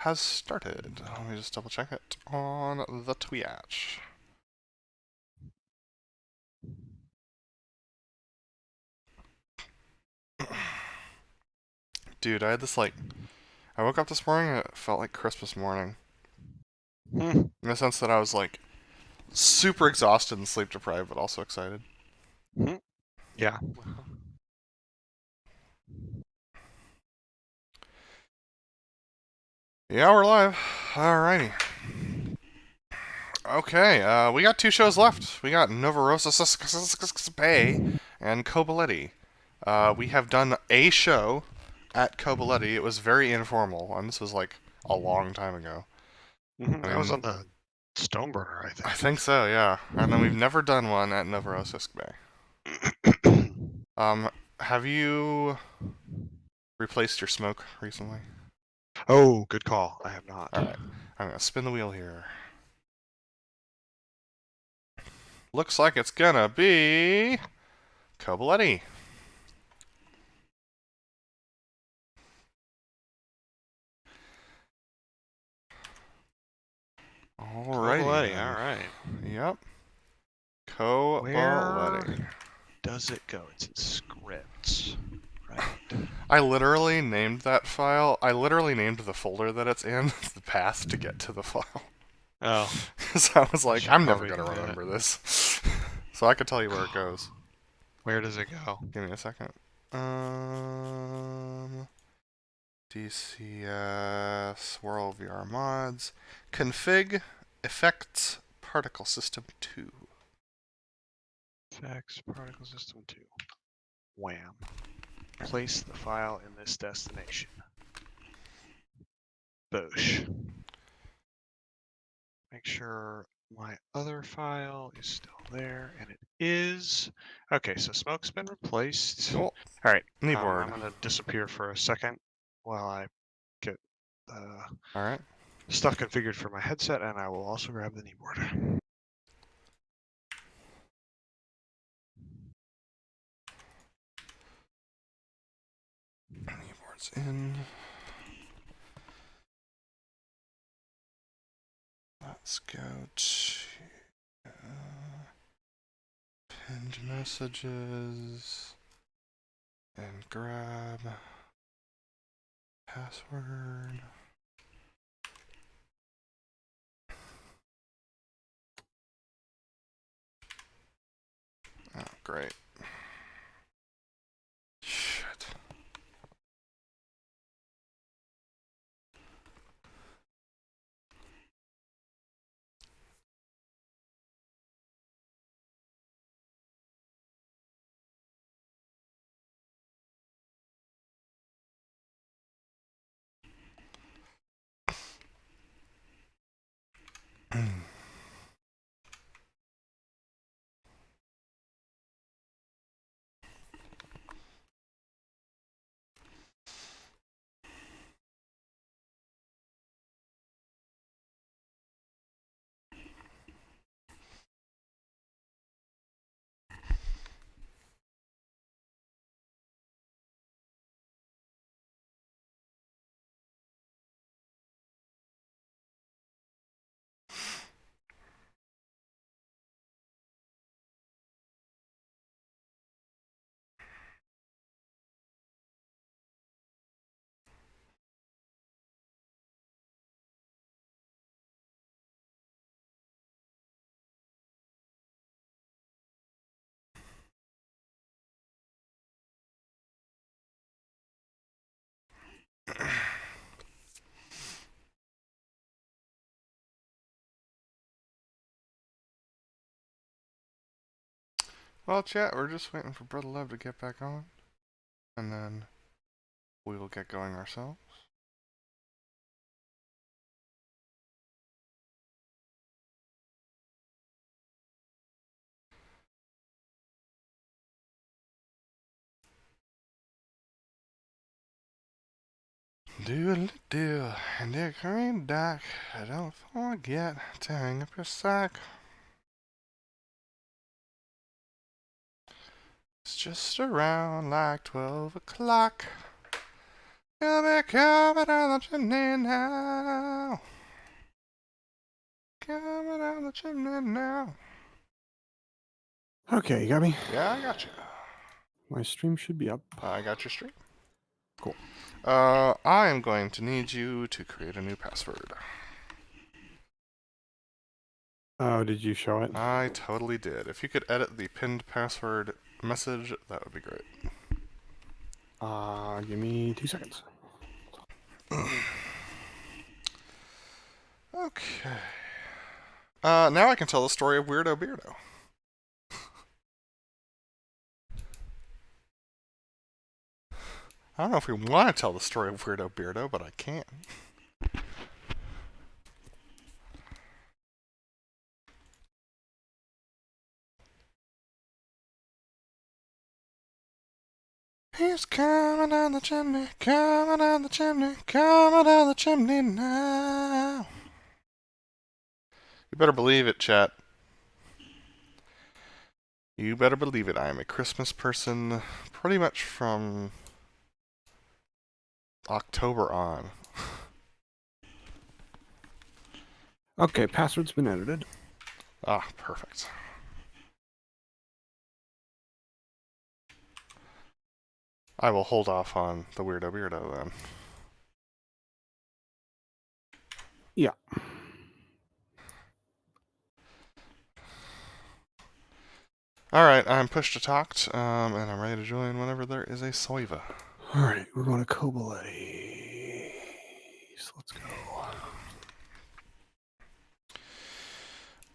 has started. Let me just double check it on the Twitch. Dude, I had this I woke up this morning and it felt like Christmas morning. In the sense that I was super exhausted and sleep deprived, but also excited. Yeah. Yeah, we're live. Alrighty. Okay, we got 2 shows left. We got Novorossiysk Bay and Kobyleti. We have done a show at Kobyleti. It was very informal, and this was a long time ago. That was on the Stoneburner, I think. I think so, yeah. And then we've never done one at Novorossiysk Bay. Have you replaced your smoke recently? Oh, good call. I have not. Alright, I'm gonna spin the wheel here. Looks like it's gonna be Kobyleti. Alrighty. Alright. Yep. Kobyleti. Where does it go? It's in scripts, right? I literally named that file. I literally named the folder that it's in the path to get to the file. Oh. Because I was like, I'm never probably going to do remember this. So I could tell you where it goes. Where does it go? Give me a second. DCS, World VR Mods, Config, Effects, Particle System 2. Effects, Particle System 2. Wham. Place the file in this destination. Boosh. Make sure my other file is still there, and it is. Okay, so smoke's been replaced. Cool. All right, Kneeboard. I'm gonna disappear for a second while I get All right. stuff configured for my headset, and I will also grab the kneeboard. Kneeboard's in. Let's go to pinned messages and grab password. Oh, great. Shit. Well, chat, we're just waiting for Brother Love to get back on, and then we will get going ourselves. Doodle-doo, and they're coming back. Don't forget to hang up your sack. It's just around 12 o'clock. You'll be covered on the chimney now. chimney now. Okay, you got me? Yeah, I got you. My stream should be up. I got your stream. Cool. I am going to need you to create a new password. Oh, did you show it? I totally did. If you could edit the pinned password message, that would be great. Give me 2 seconds. Okay. Now I can tell the story of Weirdo Beardo. I don't know if we want to tell the story of Weirdo Beardo, but I can. He's coming down the chimney, coming down the chimney, coming down the chimney now. You better believe it, chat. You better believe it. I am a Christmas person pretty much from October on. Okay, password's been edited. Ah, perfect. I will hold off on the Weirdo Beardo then. Yeah. Alright, I'm push to talked, and I'm ready to join whenever there is a soiva. Alright, we're going to Kobaletti. So let's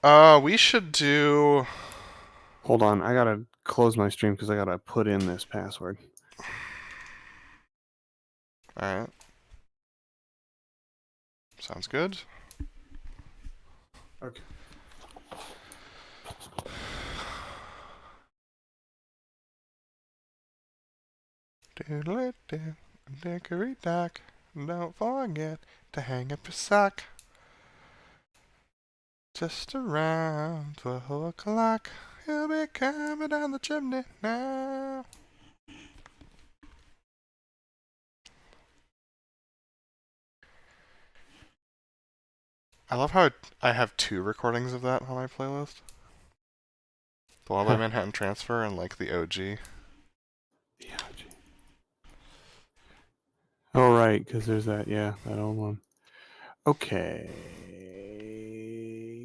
go. We should do... Hold on, I gotta close my stream because I gotta put in this password. Alright. Sounds good. Okay. Doodle-doo, dickory-dock. Don't forget to hang up your sock. Just around 12 o'clock, he'll be coming down the chimney now. I love how I have 2 recordings of that on my playlist. The one by Manhattan Transfer and like the OG. Yeah. Oh, right, because there's that, yeah, that old one. Okay.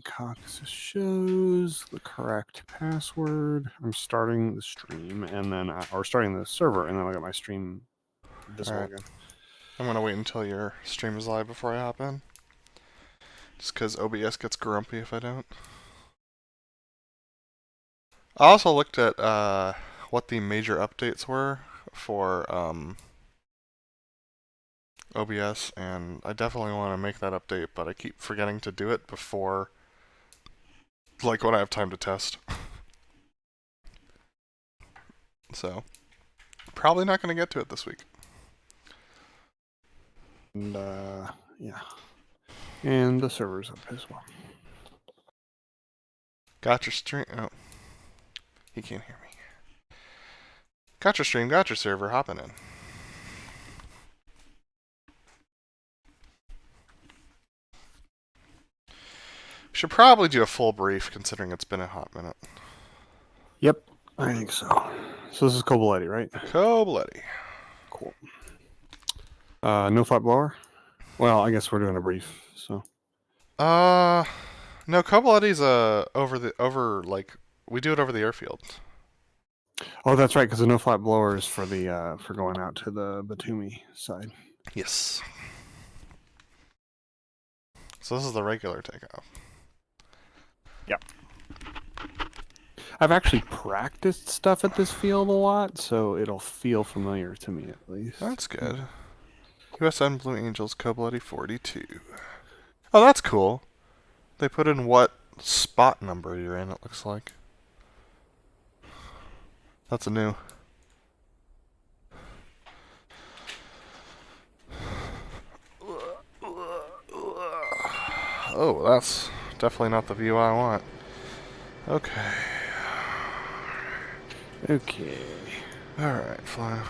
Caucasus shows the correct password. I'm starting the stream and then, or starting the server, and then I got my stream visible again. I'm gonna wait until your stream is live before I hop in. Just because OBS gets grumpy if I don't. I also looked at what the major updates were for OBS, and I definitely want to make that update, but I keep forgetting to do it before, like, when I have time to test. So, probably not going to get to it this week. And, yeah. And the server's up as well. Got your stream. Oh. He can't hear me. Got your stream, got your server, hopping in. Should probably do a full brief considering it's been a hot minute. Yep, I think so. So this is Kobaletti, right? Kobaletti. Cool. No flat blower? Well, I guess we're doing a brief, so. No, Kobaletti's we do it over the airfield. Oh, that's right, because the no flat blower is for the for going out to the Batumi side. Yes. So this is the regular takeoff. Yep. I've actually practiced stuff at this field a lot, so it'll feel familiar to me at least. That's good. USN Blue Angels Kobaletti 42. Oh, that's cool. They put in what spot number you're in, it looks like. That's a new. Oh, that's definitely not the view I want. Okay. Okay. Alright, flying.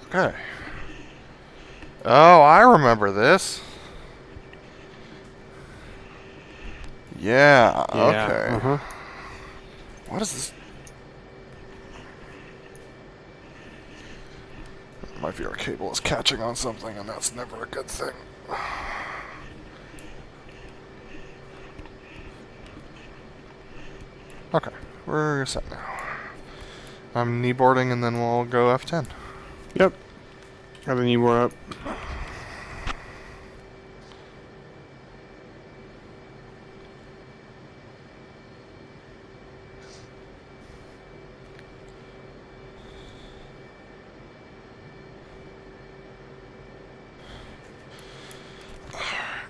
Okay. Oh, I remember this. Yeah, Yeah. okay. What is this? My VR cable is catching on something, and that's never a good thing. Okay, we're set now. I'm kneeboarding, and then we'll go F10. Yep. Got the kneeboard up.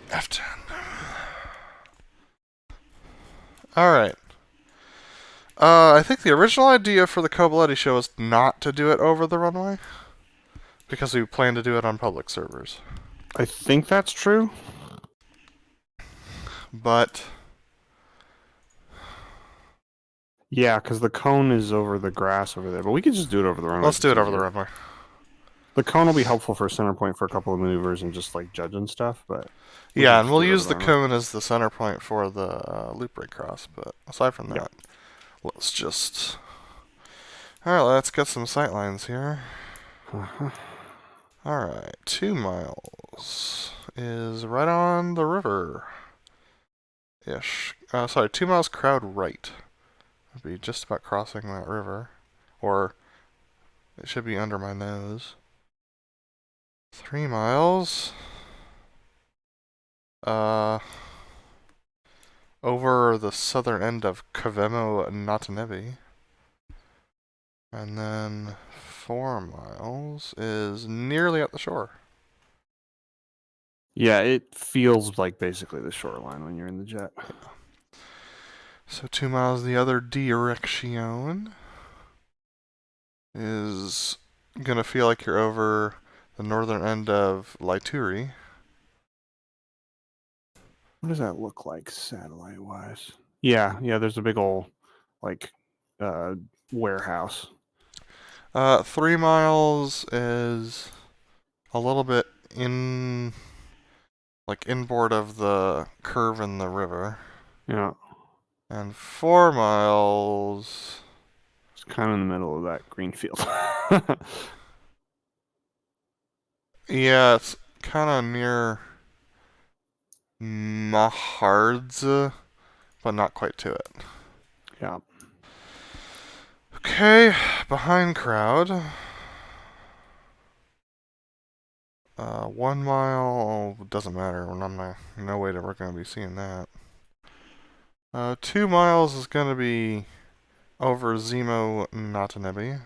F10. Alright. I think the original idea for the Kobaletti show was not to do it over the runway, because we plan to do it on public servers. I think that's true. But Yeah, because the cone is over the grass over there, but we could just do it over the runway. let's do it over the runway. The cone will be helpful for center point for a couple of maneuvers and just like judging stuff, but Yeah, and we'll use the cone as the center point for the loop break cross, but aside from that, let's just... Alright, let's get some sightlines here. Alright, 2 miles is right on the river-ish. Sorry, 2 miles crowd right. I'd be just about crossing that river. Or, it should be under my nose. 3 miles... over the southern end of Kavemo Natanebi. And then 4 miles is nearly at the shore. Yeah, it feels like basically the shoreline when you're in the jet. So 2 miles the other direction is gonna feel like you're over the northern end of Laituri. What does that look like satellite-wise? Yeah, there's a big old, like, warehouse. 3 miles is a little bit inboard of the curve in the river. Yeah. And 4 miles... It's kind of in the middle of that green field. Yeah, it's kind of near Mahardza, but not quite to it. Yeah. Okay, behind crowd. 1 mile doesn't matter. No way that we're going to be seeing that. 2 miles is going to be over Zemo Natanebi.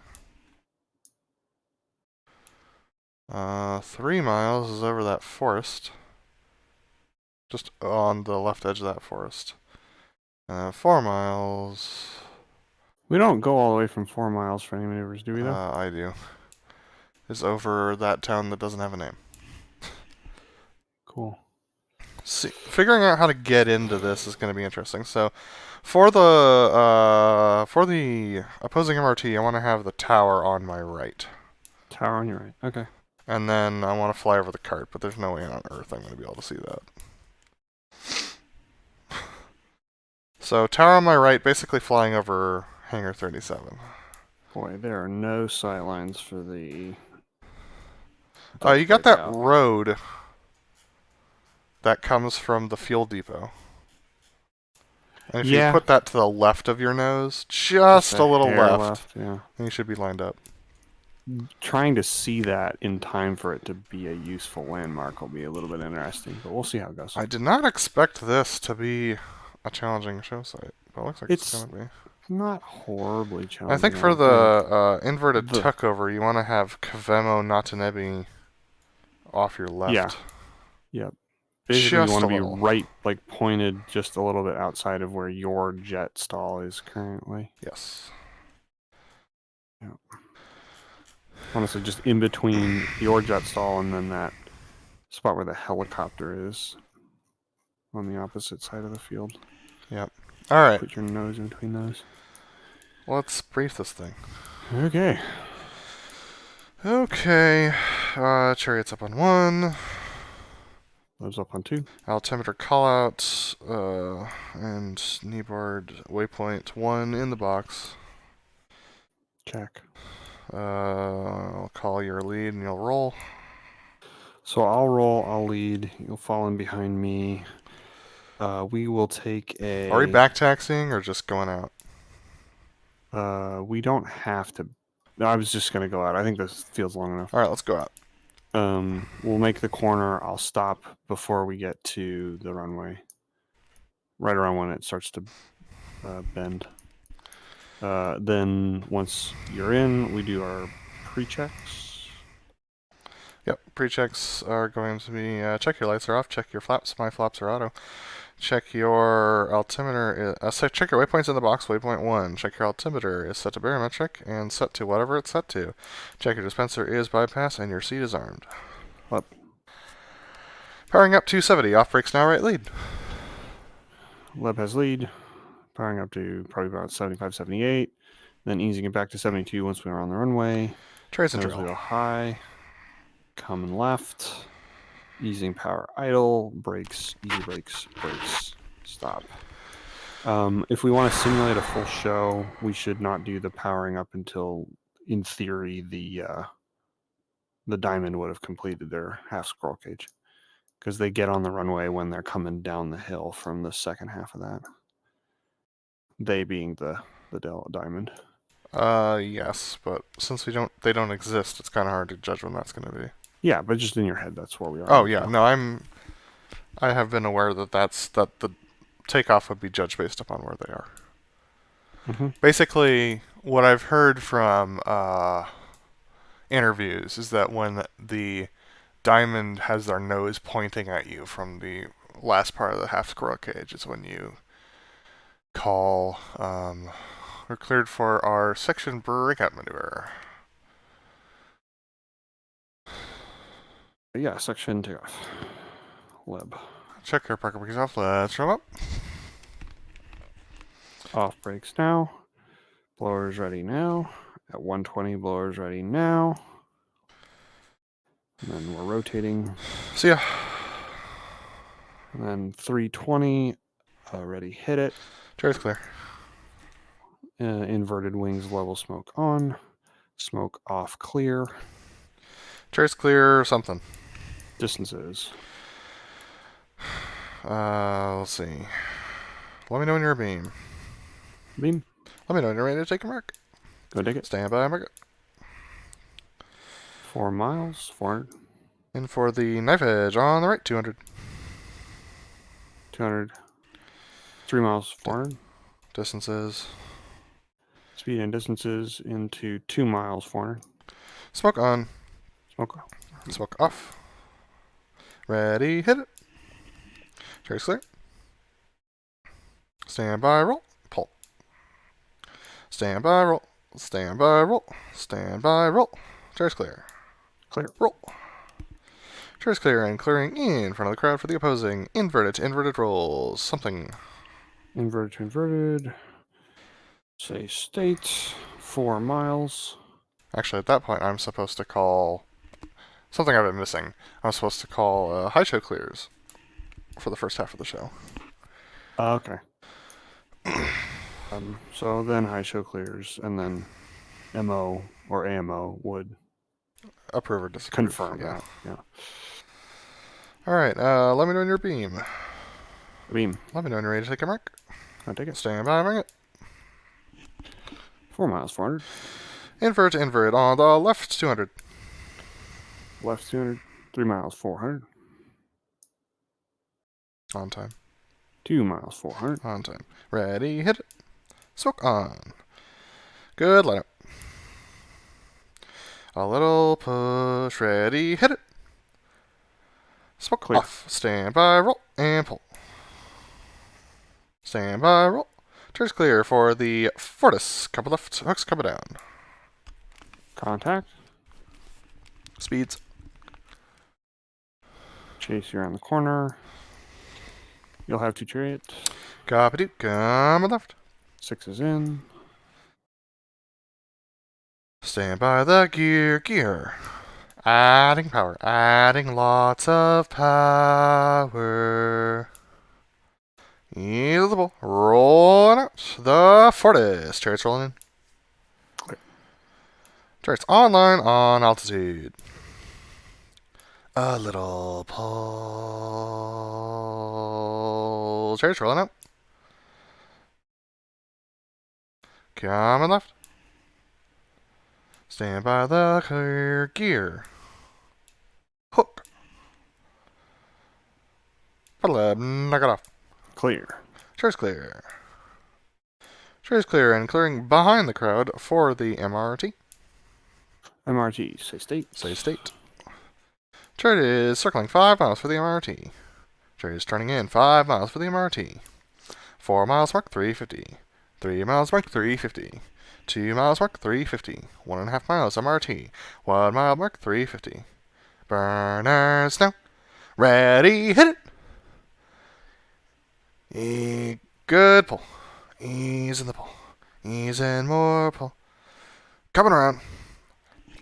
3 miles is over that forest. Just on the left edge of that forest. 4 miles... We don't go all the way from 4 miles for any maneuvers, do we, though? I do. Is over that town that doesn't have a name. Cool. See, figuring out how to get into this is going to be interesting. So, for the opposing MRT, I want to have the tower on my right. Tower on your right. Okay. And then I want to fly over the cart, but there's no way on Earth I'm going to be able to see that. So, tower on my right, basically flying over Hangar 37. Boy, there are no sight lines for the... Oh, you got that road that comes from the fuel depot. And if you put that to the left of your nose, just a little left, then you should be lined up. Trying to see that in time for it to be a useful landmark will be a little bit interesting, but we'll see how it goes. I did not expect this to be a challenging show site, but it looks like it's going to be. Not horribly challenging. I think for the inverted tuckover, you want to have Kavemo Natanebi off your left. Yeah. Yep. Basically, you want to be right, like pointed just a little bit outside of where your jet stall is currently. Yes. Yeah. Honestly, just in between your jet stall and then that spot where the helicopter is on the opposite side of the field. Yep. All right. Put your nose in between those. Let's brief this thing. Okay. Okay. Chariot's up on 1. Lives up on 2. Altimeter callout, and kneeboard waypoint 1 in the box. Check. I'll call your lead and you'll roll. So I'll roll, I'll lead, you'll fall in behind me. We will take a... Are we back taxiing or just going out? We don't have to... No, I was just going to go out. I think this feels long enough. Alright, let's go out. We'll make the corner. I'll stop before we get to the runway. Right around when it starts to bend. Then once you're in, we do our pre-checks. Yep, pre-checks are going to be check your lights are off, check your flaps, my flaps are auto. Check your altimeter, check your waypoints in the box, waypoint 1. Check your altimeter is set to barometric and set to whatever it's set to. Check your dispenser is bypass and your seat is armed. Up. Powering up 270, off brakes now, right lead. Leb has lead. Powering up to probably about 75, 78. Then easing it back to 72 once we're on the runway. Trace and Notice we drill. go high. Coming left. Easing power idle. Brakes. Easy brakes. Brakes. Stop. If we want to simulate a full show, we should not do the powering up until, in theory, the Diamond would have completed their half squirrel cage. Because they get on the runway when they're coming down the hill from the second half of that. They being the Diamond. Yes, but since they don't exist, it's kind of hard to judge when that's going to be. Yeah, but just in your head, that's where we are. Oh yeah, no, I have been aware that the takeoff would be judged based upon where they are. Mm-hmm. Basically, what I've heard from interviews is that when the Diamond has their nose pointing at you from the last part of the half squirrel cage is when you call, we're cleared for our section breakout maneuver. Yeah, section takeoff. Leb. Check your parking brakes off. Let's roll up. Off brakes now. Blowers ready now. At 120, blowers ready now. And then we're rotating. See ya. And then 320, ready, hit it. Chair's clear. Inverted wings, level smoke on. Smoke off, clear. Chair's clear, something. Distances. Let's see. Let me know when you're abeam. Beam. Let me know when you're ready to take a mark. Go take it. Stand by, mark it. 4 miles, 400. In for the knife edge on the right, 200. 200. 3 miles, 400. Distances. Speed and distances into 2 miles, 400. Smoke on. Smoke off. Smoke off. Ready, hit it. Chair's clear. Stand by, roll, pull. Stand by, roll. Stand by, roll. Stand by, roll. Chair's clear. Clear. Roll. Chair's clear and clearing in front of the crowd for the opposing inverted to inverted rolls. Something. Inverted to inverted. Say state. 4 miles. Actually, at that point, I'm supposed to call something I've been missing. I'm supposed to call high show clears for the first half of the show. Okay. So then high show clears, and then MO or AMO would Approve or disapprove. confirm that. Yeah. Alright, let me know when you're beam. Beam. Let me know when you're ready to take a mark. I'll take it. Stand by, bring it. 4 miles, 400. Invert to invert on the left, 200. Left 200. 3 miles, 400. On time. 2 miles, 400. On time. Ready, hit it. Smoke on. Good lineup. A little push, ready, hit it. Smoke Clear. off. Stand by, roll, and pull. Stand by, roll. Chair's clear for the Fortis. Cover left, hooks coming down. Contact. Speeds. Chase you around the corner. You'll have 2 chariot. Copy doot, coming left. 6 is in. Stand by the gear. Adding power. Adding lots of power. Ease the bull. Rolling out. The Fortis. Chariots rolling in. Clear. Chariots online on altitude. A little pull. Chariots rolling out. Coming left. Stand by the clear gear. Hook. Pedal lab. Knock it off. Clear. Chariots clear. Chariots clear and clearing behind the crowd for the MRT. MRT, say state. Say state. Chariot is circling 5 miles for the MRT. Chariot is turning in 5 miles for the MRT. 4 miles mark 350. 3 miles mark 350. 2 miles mark 350. 1.5 miles MRT. 1 mile mark 350. Burners now. Ready, hit it. Good pull. Ease in the pull. Ease in more pull. Coming around.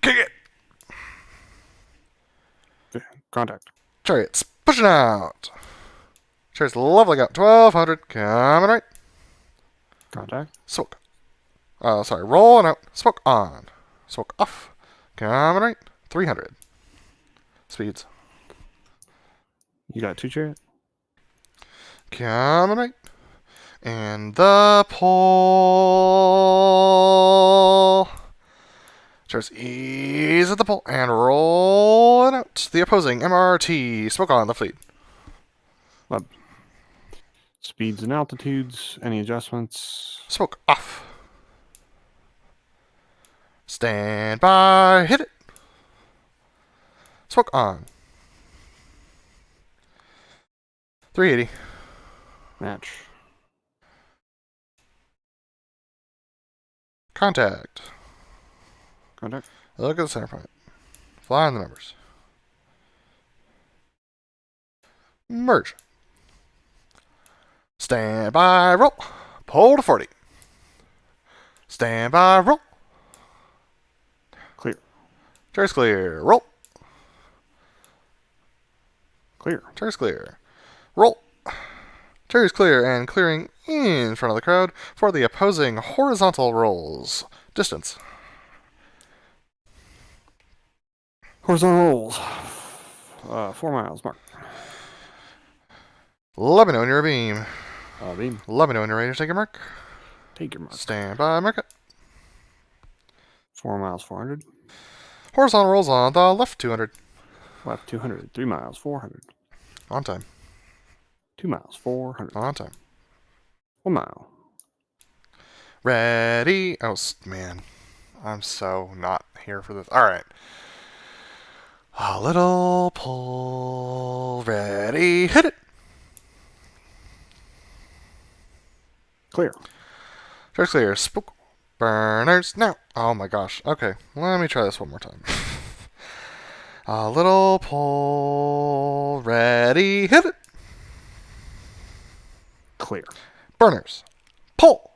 Kick it. Contact. Chariots pushing out. Chariots leveling out. 1200. Coming right. Contact. Smoke. Sorry. Rolling out. Smoke on. Smoke off. Coming right. 300. Speeds. You got 2 chariot? Coming right. And the pull. Chariots ease at the pull and rolling out. The opposing MRT. Smoke on the fleet. Speeds and altitudes. Any adjustments? Smoke off. Stand by. Hit it. Smoke on. 380. Match. Contact. Contact. Look at the center point. Fly on the numbers. Merge. Stand by. Roll. Pull to 40. Stand by. Roll. Clear. Chair's clear. Roll. Clear. Chair's clear. Roll. Chair's clear and clearing in front of the crowd for the opposing horizontal rolls. Distance. Horizontal rolls. 4 miles. Mark. Let me know when you're abeam. Beam. Let me know when you're ready to take a mark. Take your mark. Stand by. Mark it. 4 miles. 400. Horizontal rolls on the left. 200. Left 200. 3 miles. 400. On time. 2 miles. 400. On time. 1 mile. Ready. Oh, man. I'm so not here for this. Alright. A little pull. Ready. Hit it. Clear. First clear. Spook. Burners. Now. Oh my gosh. Okay. Let me try this one more time. A little pull. Ready. Hit it. Clear. Burners. Pull.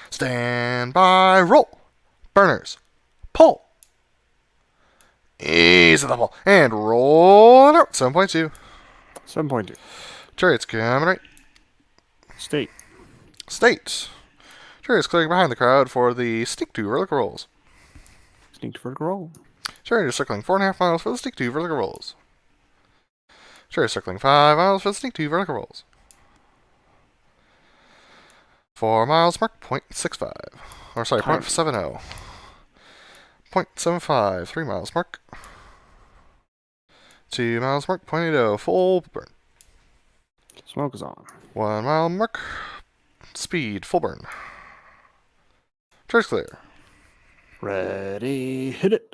Stand by. Roll. Burners. Pull. Ease of the pull. And roll it out. 7.2. 7.2. Chariots coming right. State. State. Chariots clearing behind the crowd for the stick 2 vertical rolls. Sneak to vertical roll. Chariots circling 4.5 miles for the stick 2 vertical rolls. Chariots circling 5 miles for the stick 2 vertical rolls. 4 miles mark 0.65. Or sorry, 0.70. 0.75. 3 miles mark. 2 miles mark 0.80. Full burn. Smoke is on. 1 mile mark. Speed. Full burn. Charge clear. Ready. Hit it.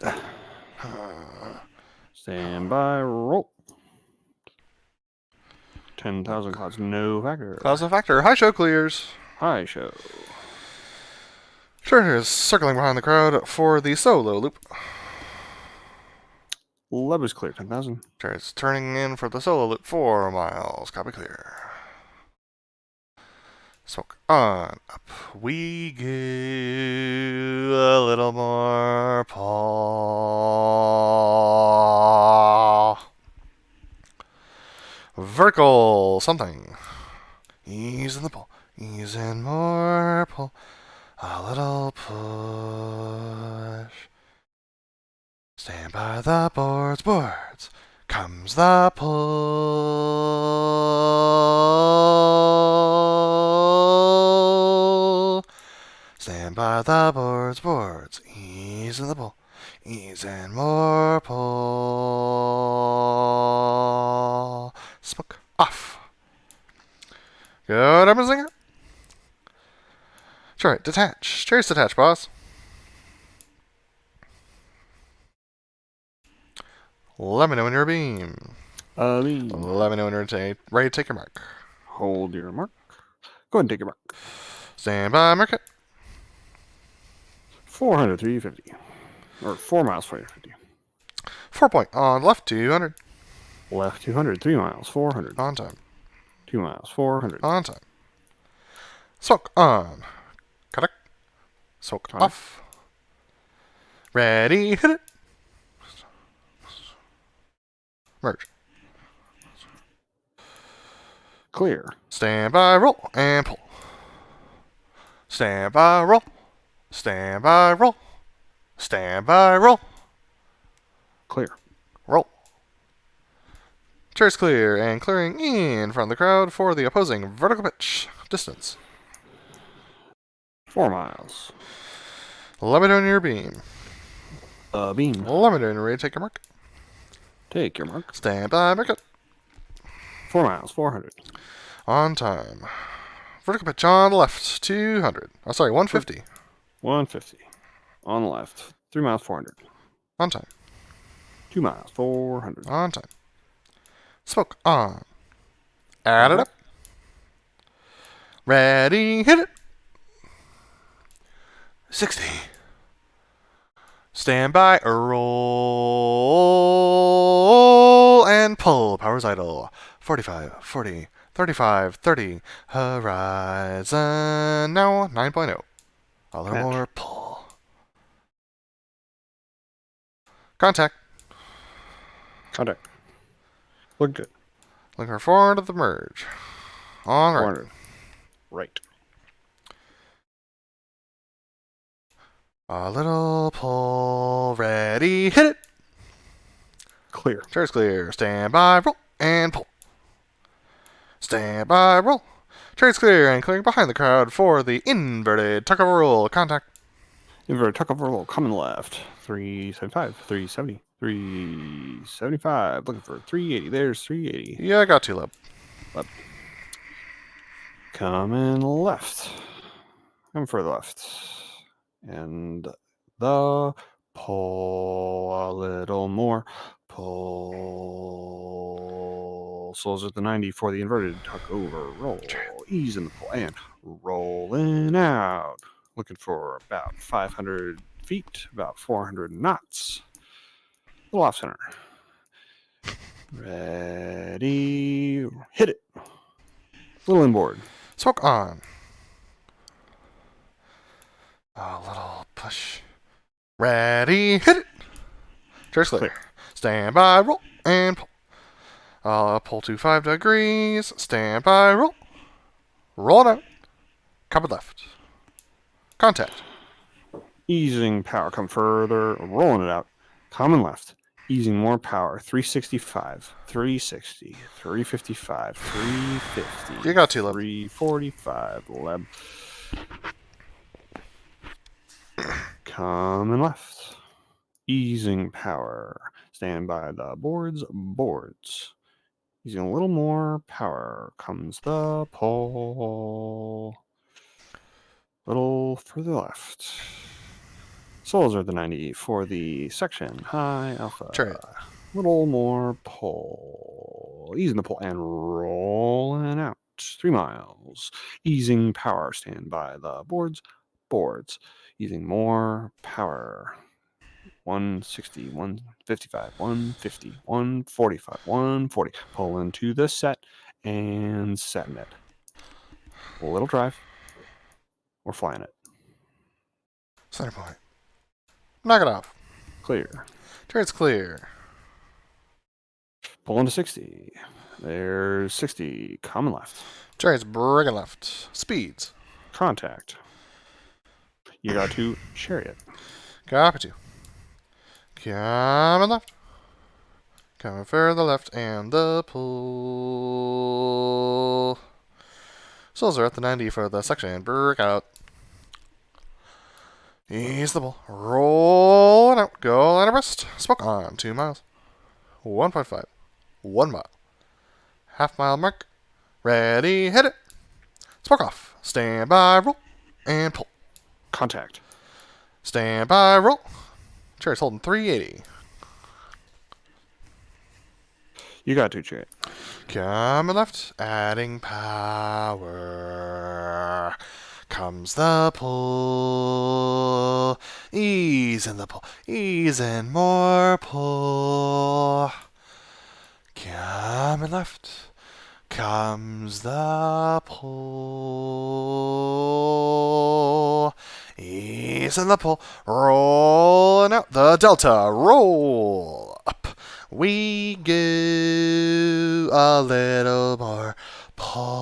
Stand by. Roll. 10,000 clouds. No factor. Clouds no factor. High show clears. High show. Charger is circling behind the crowd for the solo loop. Lever's clear. 10,000. Charger is turning in for the solo loop. 4 miles. Copy clear. Smoke on up. We go a little more pull. Vertical something. Ease in the pull. Ease in more pull. A little push. Stand by the boards, boards. Comes the pull. Stand by the boards, boards. Ease in the pull. Ease and more pull. Smoke off. Good, I'm a zinger. Sure, detach. Chairs detach, boss. Let me know when you're beam. Let me know when you're ready to take your mark. Hold your mark. Go ahead and take your mark. Stand by, mark it. 400, 350. Or 4 miles, 450. 4 point on left, 200. Left 200, 3 miles, 400. On time. 2 miles, 400. On time. Smoke on. Cut it. Smoke Got it. off. Ready, hit it. Merge. Clear. Stand by, roll, and pull. Stand by, roll. Stand by, roll. Stand by, roll. Clear. Roll. Chairs clear, and clearing in front of the crowd for the opposing vertical pitch. Distance. 4 miles. Let me know when you're beam. Beam. Let me know when you're ready to take your mark. Take your mark. Stand by, mark it. 4 miles, 400. On time. Vertical pitch on left, 200. Oh, sorry, 150. 150. On the left. 3 miles, 400. On time. 2 miles, 400. On time. Smoke on. Add it up. Ready, hit it. 60. Stand by, roll, and pull. Power's idle. 45, 40, 35, 30. Horizon now 9.0. A little Match. more pull. Contact. Contact. Look good. Looking for forward of the merge. On right. 400. Right. A little pull. Ready, hit it. Clear. Chairs clear. Stand by, roll, and pull. Stand by, roll. Chairs clear, and clearing behind the crowd for the inverted tuck over roll. Contact. Inverted tuck over roll. Coming left. 375. 370. 375. Looking for 380. There's 380. Yeah, I got 2 lub. Coming left. Coming further left. And the pull a little more. Pull. Souls at the 90 for the inverted tuck over roll. Ease in the pull and rolling out. Looking for about 500 feet, about 400 knots. A little off center. Ready. Hit it. Little inboard. Smoke on. A little push. Ready, hit it. Chairs clear. Stand by, roll, and pull. Pull to 5 degrees. Stand by, roll. Roll it out. Covered left. Contact. Easing power. Come further. Rolling it out. Coming left. Easing more power. 365. 360. 355. 350. You got 2 lub. 345. Leb. Coming left. Easing power. Stand by the boards. Boards. Using a little more power. Comes the pull. Little further left. Souls are the 90 for the section. High alpha. Try it. Little more pull. Easing the pull and rolling out. 3 miles. Easing power. Stand by the boards. Boards. Using more power. 160, 155, 150, 145, 140. Pull into the set and setting it. A little drive. We're flying it. Center point. Knock it off. Clear. Chairs clear. Pull into 60. There's 60. Common left. Chariots breaking left. Speeds. Contact. You got 2 chariot. Copy 2. Coming left. Coming further left and the pull. Souls are at the 90 for the section. Break out. Ease the pull. Rolling out. Go line abreast. Smoke on. 2 miles. 1.5. 1 mile. Half mile mark. Ready. Hit it. Smoke off. Stand by. Roll. And pull. Contact. Stand by. Roll. Chair's holding 380. You got 2 chariot. Coming left, adding power. Comes the pull. Ease in the pull. Ease in more pull. Coming left. Comes the pull. Ease in the pull. Rolling out the delta. Roll up. We go a little more pull.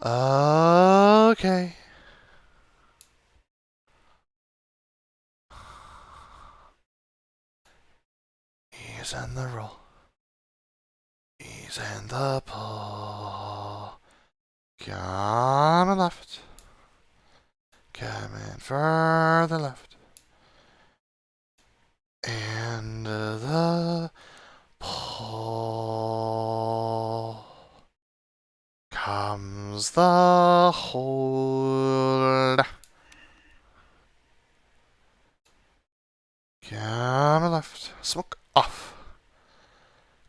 Okay. Ease in the roll. Ease in the pull. Coming left. Coming further left. And the pull. Comes the hold. Coming left. Smoke off.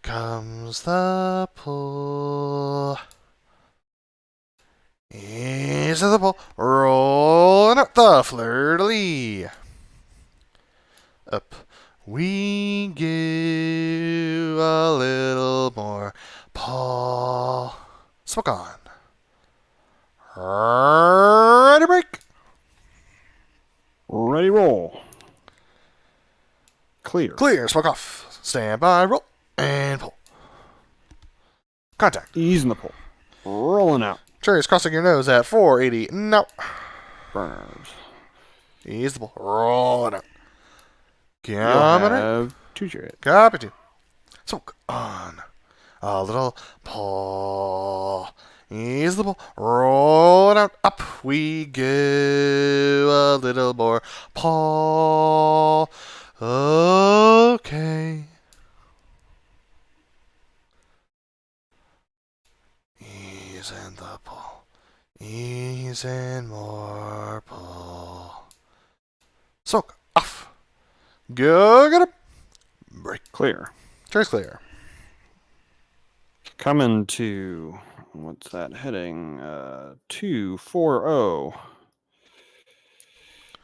Comes the pull. Ease of the pull. Rolling up the fleur-de-lis. Up. We give a little more pull. Smoke on. Ready break. Ready, roll. Clear. Clear. Smoke off. Stand by. Roll. And pull. Contact. Ease in the pull. Rolling out. Cherries crossing your nose at 480. No. Burners. Ease the pull. Rolling out. You'll Coming right. have 2 chariot. Copy 2. Smoke on. A little pull. Ease the pull. Rolling out. Up we go. A little more pull. Okay. Ease in the pull. Ease in more pull. Smoke off. Go get him. Break. Clear. Cherry's clear. Coming to, what's that heading? 240.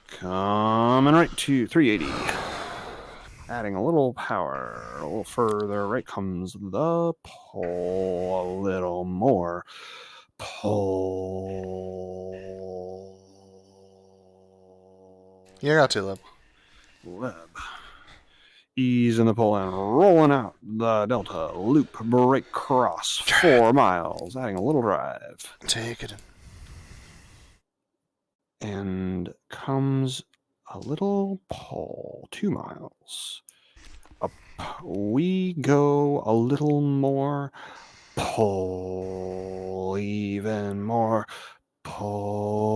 Coming right to 380. Adding a little power. A little further right comes the pull. A little more pull. You got 2, Lib. Leb. Ease in the pull and rolling out the delta loop break cross 4 miles, adding a little drive. Take it in. And comes a little pull 2 miles. Up we go a little more pull, even more pull.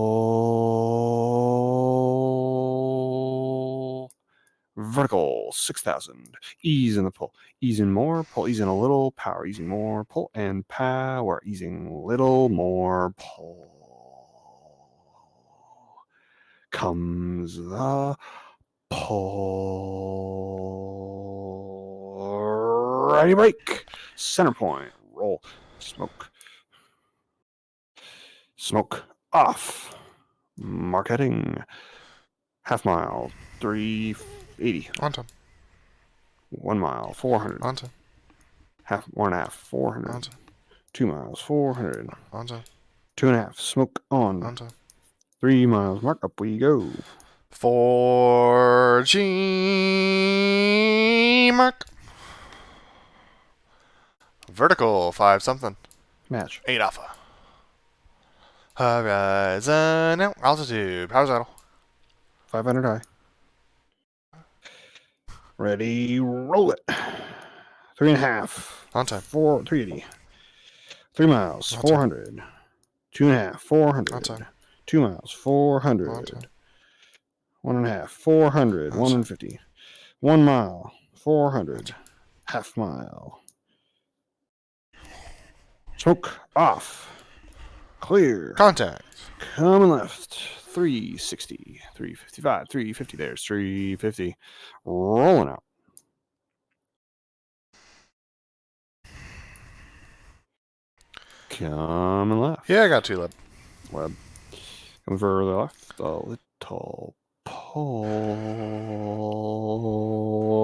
Vertical 6,000. Ease in the pull. Easing more pull. Easing a little power. Easing more pull and power. Easing little more pull. Comes the pull. Ready break. Center point. Roll. Smoke. Smoke off. Mark heading. Half mile. 380. On time. 1 mile. 400. On time. Half 1.5. 400. On time. 2 miles. 400. On time. 2.5. Smoke on. On time. 3 miles. Mark up we go. 4G mark. Vertical 5 something. Match. 8 alpha. Horizon. Now, altitude. Horizontal. 500 high. Ready, roll it. 3.5. On time. 380. 3 miles, On time. 400. 2.5, 400. On time. 2 miles, 400. On time. 1.5, 400. On 150. 1 mile, 400. Half mile. Smoke off. Clear. Contact. Coming left. 360. 355. 350. There's 350. Rolling out. Coming left. Yeah, I got 2 left. Web. Coming further left. A little pull.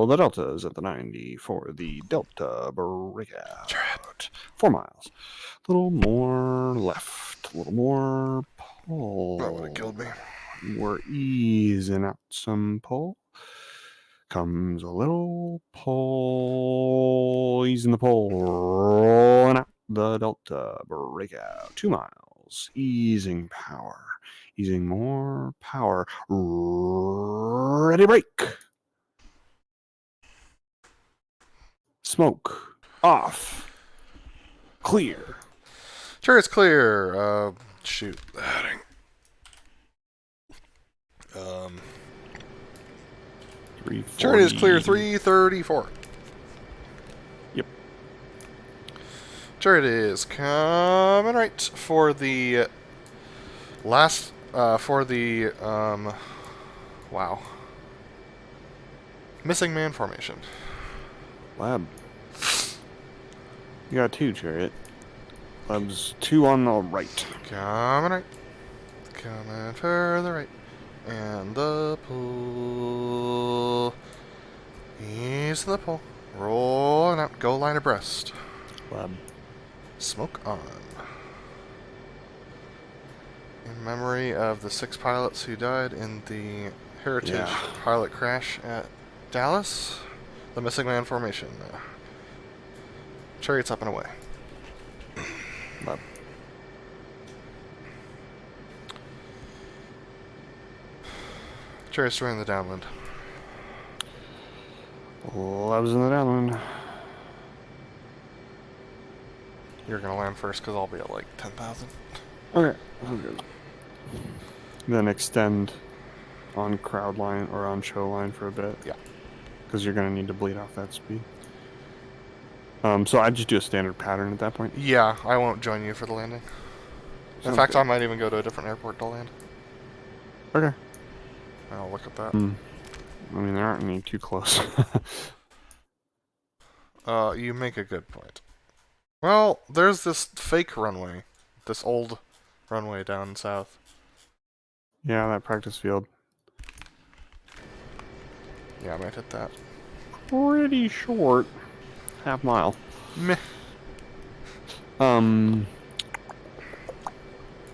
The Delta is at the 90 for the Delta breakout. 4 miles. A little more left. A little more pull. That would have killed me. We're easing out some pull. Comes a little pull. Easing the pull. Rolling out the Delta breakout. 2 miles. Easing power. Easing more power. Ready, break. Smoke. Off. Clear. Sure, it's clear. Shoot. Heading. Sure, it is clear. 334. Yep. Sure, it is coming right for the last. Wow. Missing man formation. Lab. You got 2, Chariot. Lab's 2 on the right. Coming right. Coming further right. And the pull. Ease the pull. Rolling out. Go line abreast. Lab. Smoke on. In memory of the 6 pilots who died in the Heritage pilot crash at Dallas, the missing man formation. Chariot's up and away. Lab. Chariot's joining the downwind. Lab's in the downwind. You're gonna land first because I'll be at like 10,000. Okay, sounds good. Then extend on crowd line or on show line for a bit. Yeah. Because you're going to need to bleed off that speed. So I'd just do a standard pattern at that point. Yeah, I won't join you for the landing. In Sounds fact, good. I might even go to a different airport to land. Okay. I'll look at that. I mean, there aren't any too close. You make a good point. Well, there's this fake runway. This old runway down south. Yeah, that practice field. Yeah, I might hit that. Pretty short. Half mile. Meh.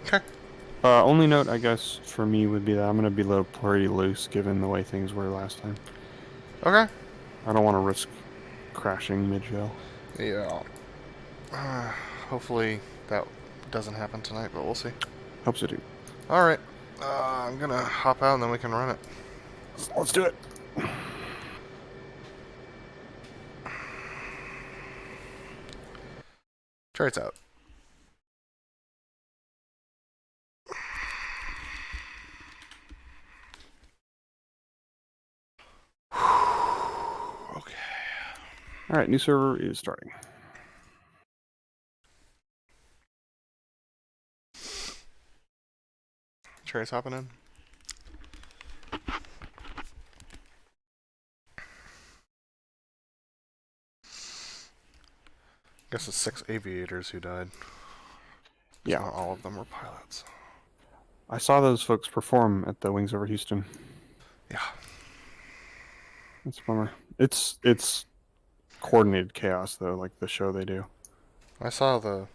Okay. Only note, I guess, for me would be that I'm going to be pretty loose given the way things were last time. Okay. I don't want to risk crashing mid-show. Yeah. Hopefully that doesn't happen tonight, but we'll see. Hope so, too. Alright. I'm gonna hop out and then we can run it. Let's do it. Charts out. Okay. Alright, new server is starting. Charts hopping in. Guess it's 6 aviators who died. Yeah. Not all of them were pilots. I saw those folks perform at the Wings Over Houston. Yeah. That's a bummer. It's coordinated chaos though, like the show they do. I saw the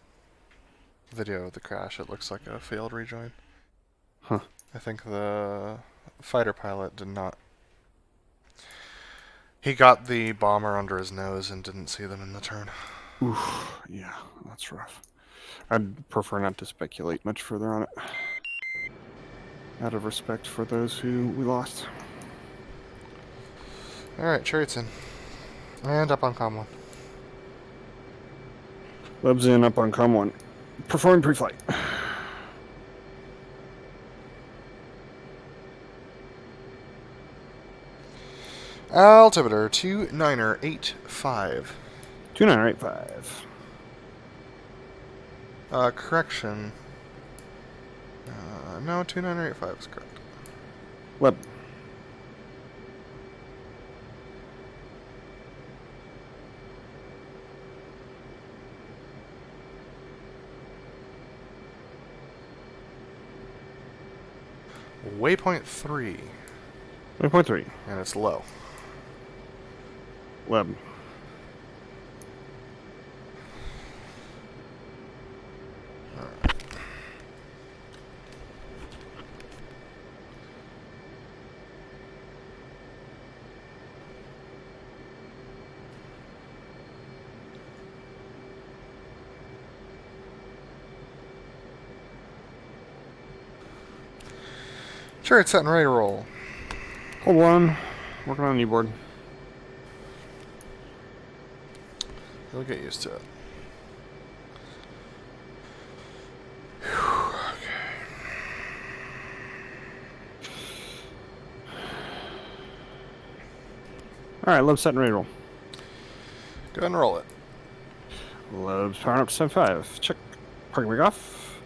video of the crash. It looks like a failed rejoin. Huh. I think the fighter pilot did not. He got the bomber under his nose and didn't see them in the turn. Oof, yeah, that's rough. I'd prefer not to speculate much further on it. Out of respect for those who we lost. Alright, Chariot's in. And up on comm 1. Leb's in, up on comm 1. Performing pre-flight. Altimeter 2985. 2985. Correction. No, 2985 is correct. Leb. Waypoint 3. Waypoint 3. And it's low. Leb. Chariot set and ready to roll. Hold 1. Working on kneeboard. You'll get used to it. Alright, Leb set and ready to roll. Go ahead and roll it. Leb's powering up to 75. Check. Parking brake off.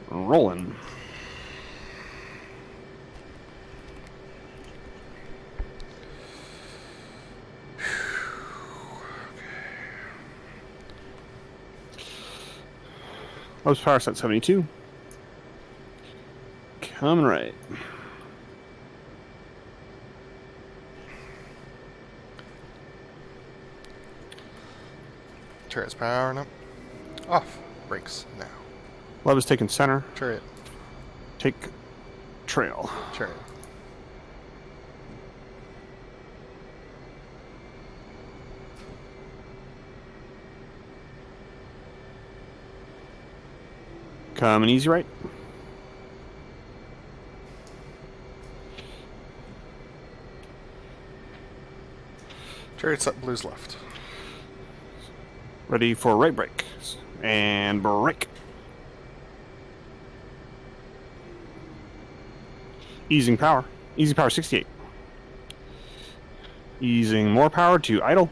Rolling. Leb's power set 72. Coming right. Chariot's powering up. Off. Brakes now. Leb is taking center. Chariot. Take trail. Chariot. Coming easy right. Chariot set blues left. Ready for right brake. And brake. Easing power. Easy power 68. Easing more power to idle.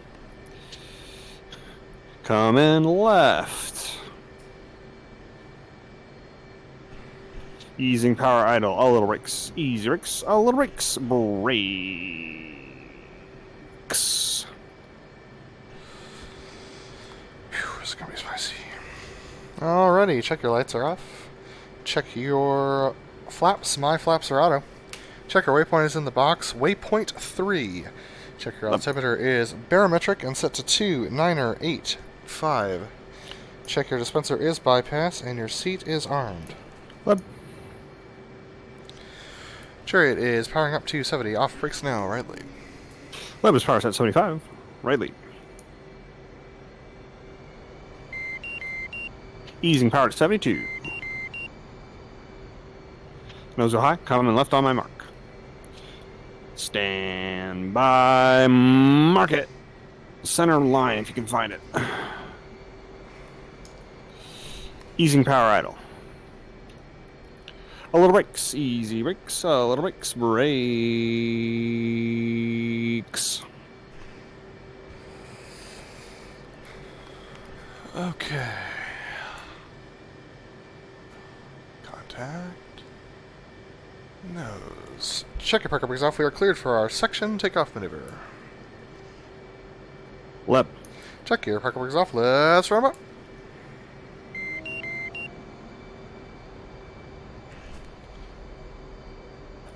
Coming left. Easing power idle. A little brakes. Easy brakes. A little brakes. Brakes. Phew, this is gonna be spicy. Alrighty, check your lights are off. Check your flaps. My flaps are auto. Check your waypoint is in the box. Waypoint 3. Check your altimeter is barometric and set to 2985. Check your dispenser is bypass and your seat is armed. Leb. Chariot is powering up to 70. Off brakes now, right lead. Leb is power set 75. Right lead. Easing power to 72. Nose go high. Coming left on my mark. Stand by. Mark it. Center line if you can find it. Easing power idle. A little brakes. Easy brakes. A little brakes. Brakes. Okay. Contact. Nose. Check your parker brakes off. We are cleared for our section takeoff maneuver. Leb. Check your parker brakes off. Let's run up.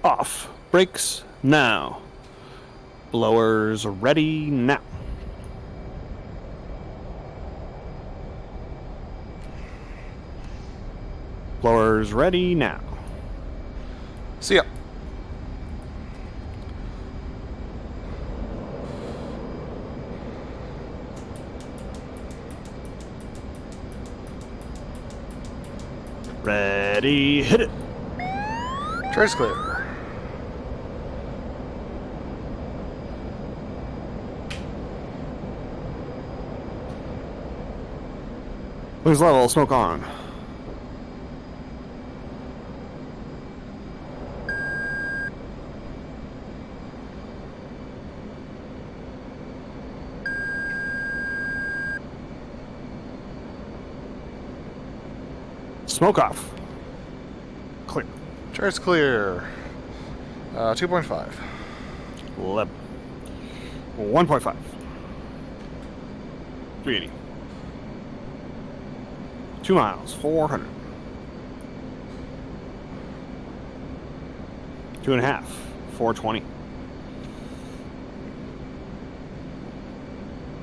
Off. Brakes now. Blowers ready now. Blowers ready now. See ya. Ready, hit it. Trace clear. Lose level, smoke on. Smoke off. Clear. Trace clear. 2.5. 11. 1.5. 380. 2 miles, 400. 2.5, 420.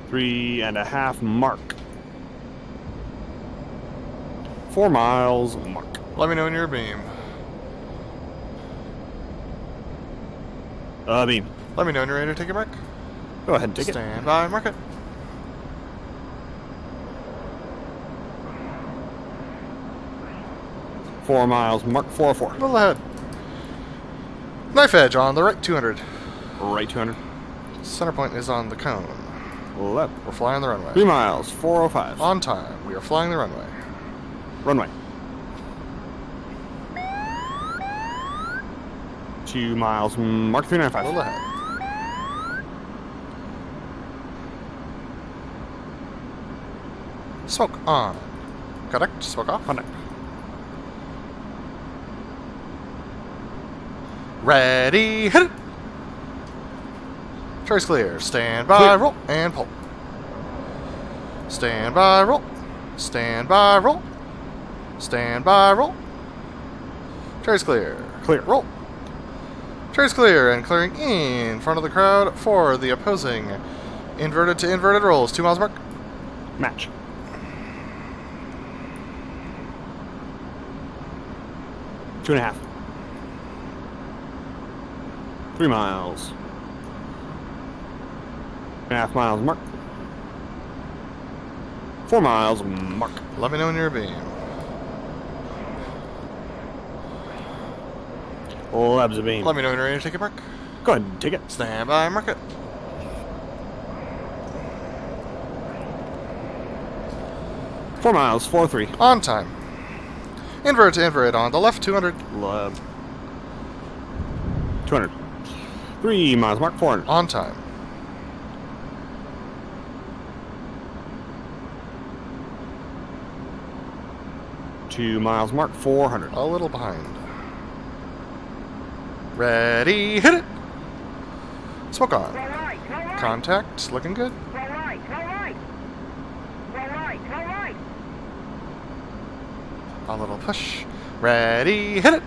3.5 mark. 4 miles mark. Let me know when you're abeam. Beam. Let me know when you're ready to take it back. Go ahead and take it. Stand by, mark it. 4 miles mark. 404. A little ahead. Knife edge on the right, 200. Right 200. Center point is on the cone. Left. We're flying the runway. 3 miles, 405. On time. We are flying the runway. Runway. 2 miles mark. A 395. little ahead. Smoke on. Correct. Smoke off. Contact. Ready, hit it! Trace clear. Stand by, Clear. roll, and pull. Stand by, roll. Stand by, roll. Stand by, roll. Trace clear. Clear. Roll. Trace clear and clearing in front of the crowd for the opposing inverted to inverted rolls. 2 miles mark. Match. Two and a half. 3 miles. 2.5 miles mark. 4 miles mark. Let me know when you're abeam. Labs a beam. Let me know when you're ready to take it back. Go ahead and take it. Stand by, mark it. Four miles, 4-3. On time. Invert to invert on the left, 200. Lab. 200. 3 miles mark. 400. On time. Two miles mark. 400. A little behind. Ready, hit it! Smoke on. Contact, looking good. A little push. Ready, hit it!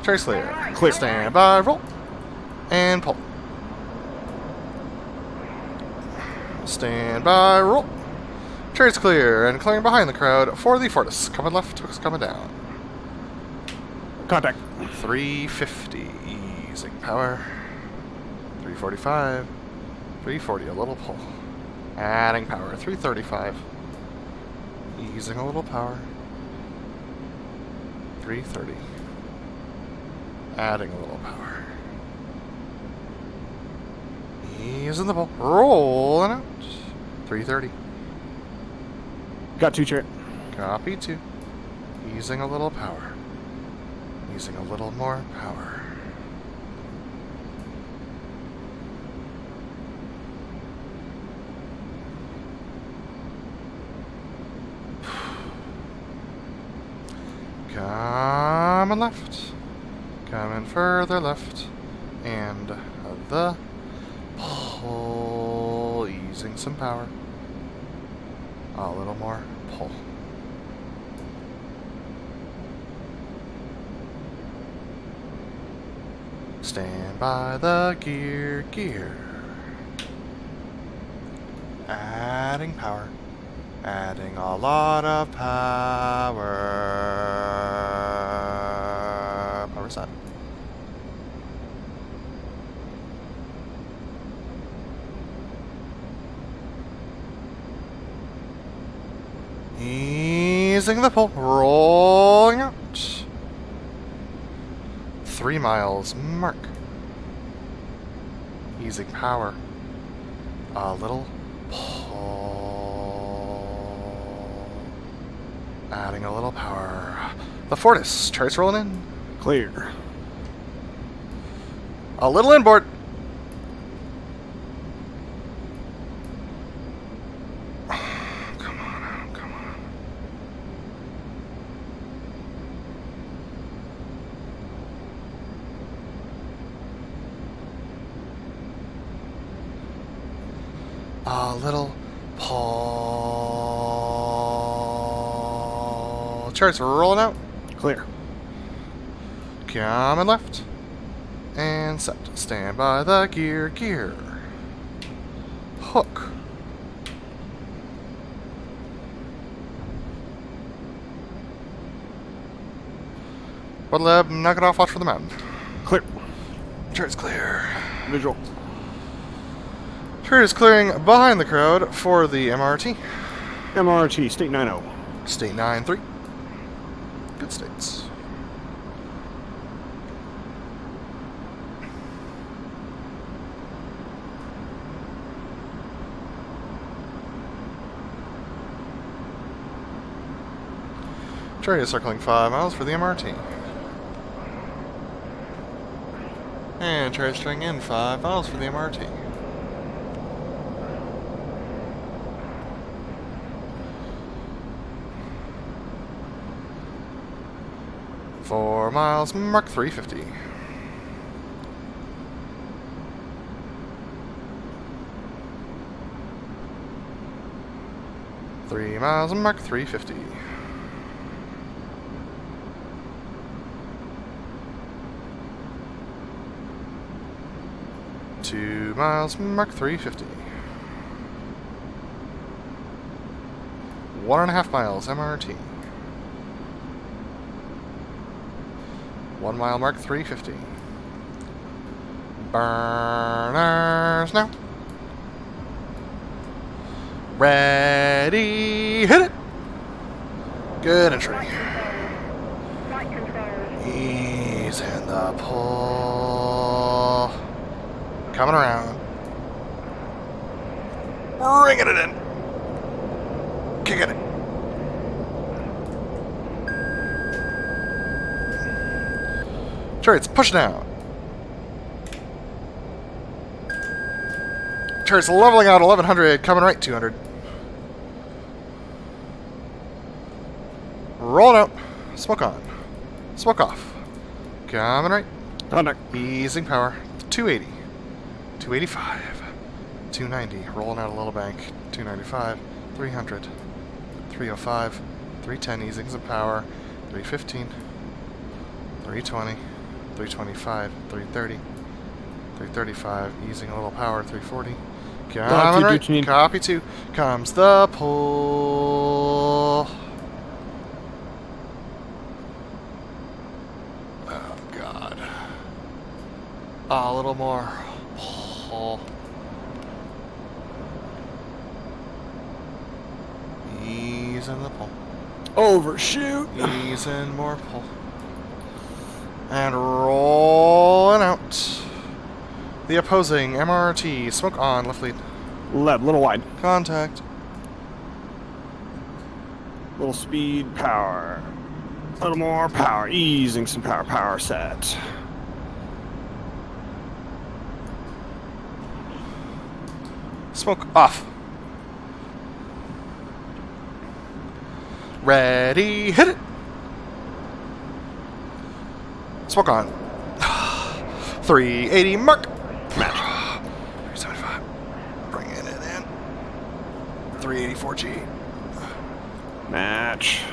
Trace clear. Clear. Stand by, roll. And pull. Stand by, roll. Trace clear and clearing behind the crowd for the Fortis. Coming left, hooks coming down. Contact. 350, easing power. 345. 340, a little pull. Adding power. 335. Easing a little power. 330. Adding a little power. Easing the pull. Rolling out. 330. Got 2 chair. Copy 2. Easing a little power. Using a little more power. Coming left. Coming further left. And the pull. Easing some power. A little more pull. Stand by the gear. Adding power. Adding a lot of power. Power set. Easing Easing the pull. Rolling out. 3 miles. Mark. Easing power. A little pull. Adding a little power. The Fortis. Charts rolling in. Clear. A little inboard. Come on, come on. A little pull. Charts rolling out. Clear. Coming left. And set. Stand by the gear. Gear. Hook. Bud Lab, knock it off, watch for the mountain. Clear. Chart's clear. Visual. Chart is clearing behind the crowd for the MRT. MRT, state 90. State 9-3. Good states. Chart is circling 5 miles for the MRT. And chart is turning in 5 miles for the MRT. Four miles, mark 350. Three miles, mark 350. Two miles, mark 350. 1.5 miles, MRT. 1 mile, mark 350. Burners now. Ready, hit it. Good entry. Ease in the pull. Coming around. Ringing it in. Kicking it. Charts pushing out. Charts leveling out 1100, coming right 200. Rolling out. Smoke on. Smoke off. Coming right. Contact. Easing power. 280. 285. 290. Rolling out a little bank. 295. 300. 305. 310. Easing some power. 315. 320. 325, 330, 335, easing a little power, 340. Coming right, copy 2. Comes the pull. Oh, God. A little more pull. Easing the pull. Overshoot. Easing more pull. And rolling out. The opposing MRT. Smoke on, left lead. Left, little wide. Contact. Little speed, power. A little more power. Easing some power. Power set. Smoke off. Ready, hit it. Smoke on. 380 mark. Match. 375. Bringing it in. 384G. Match.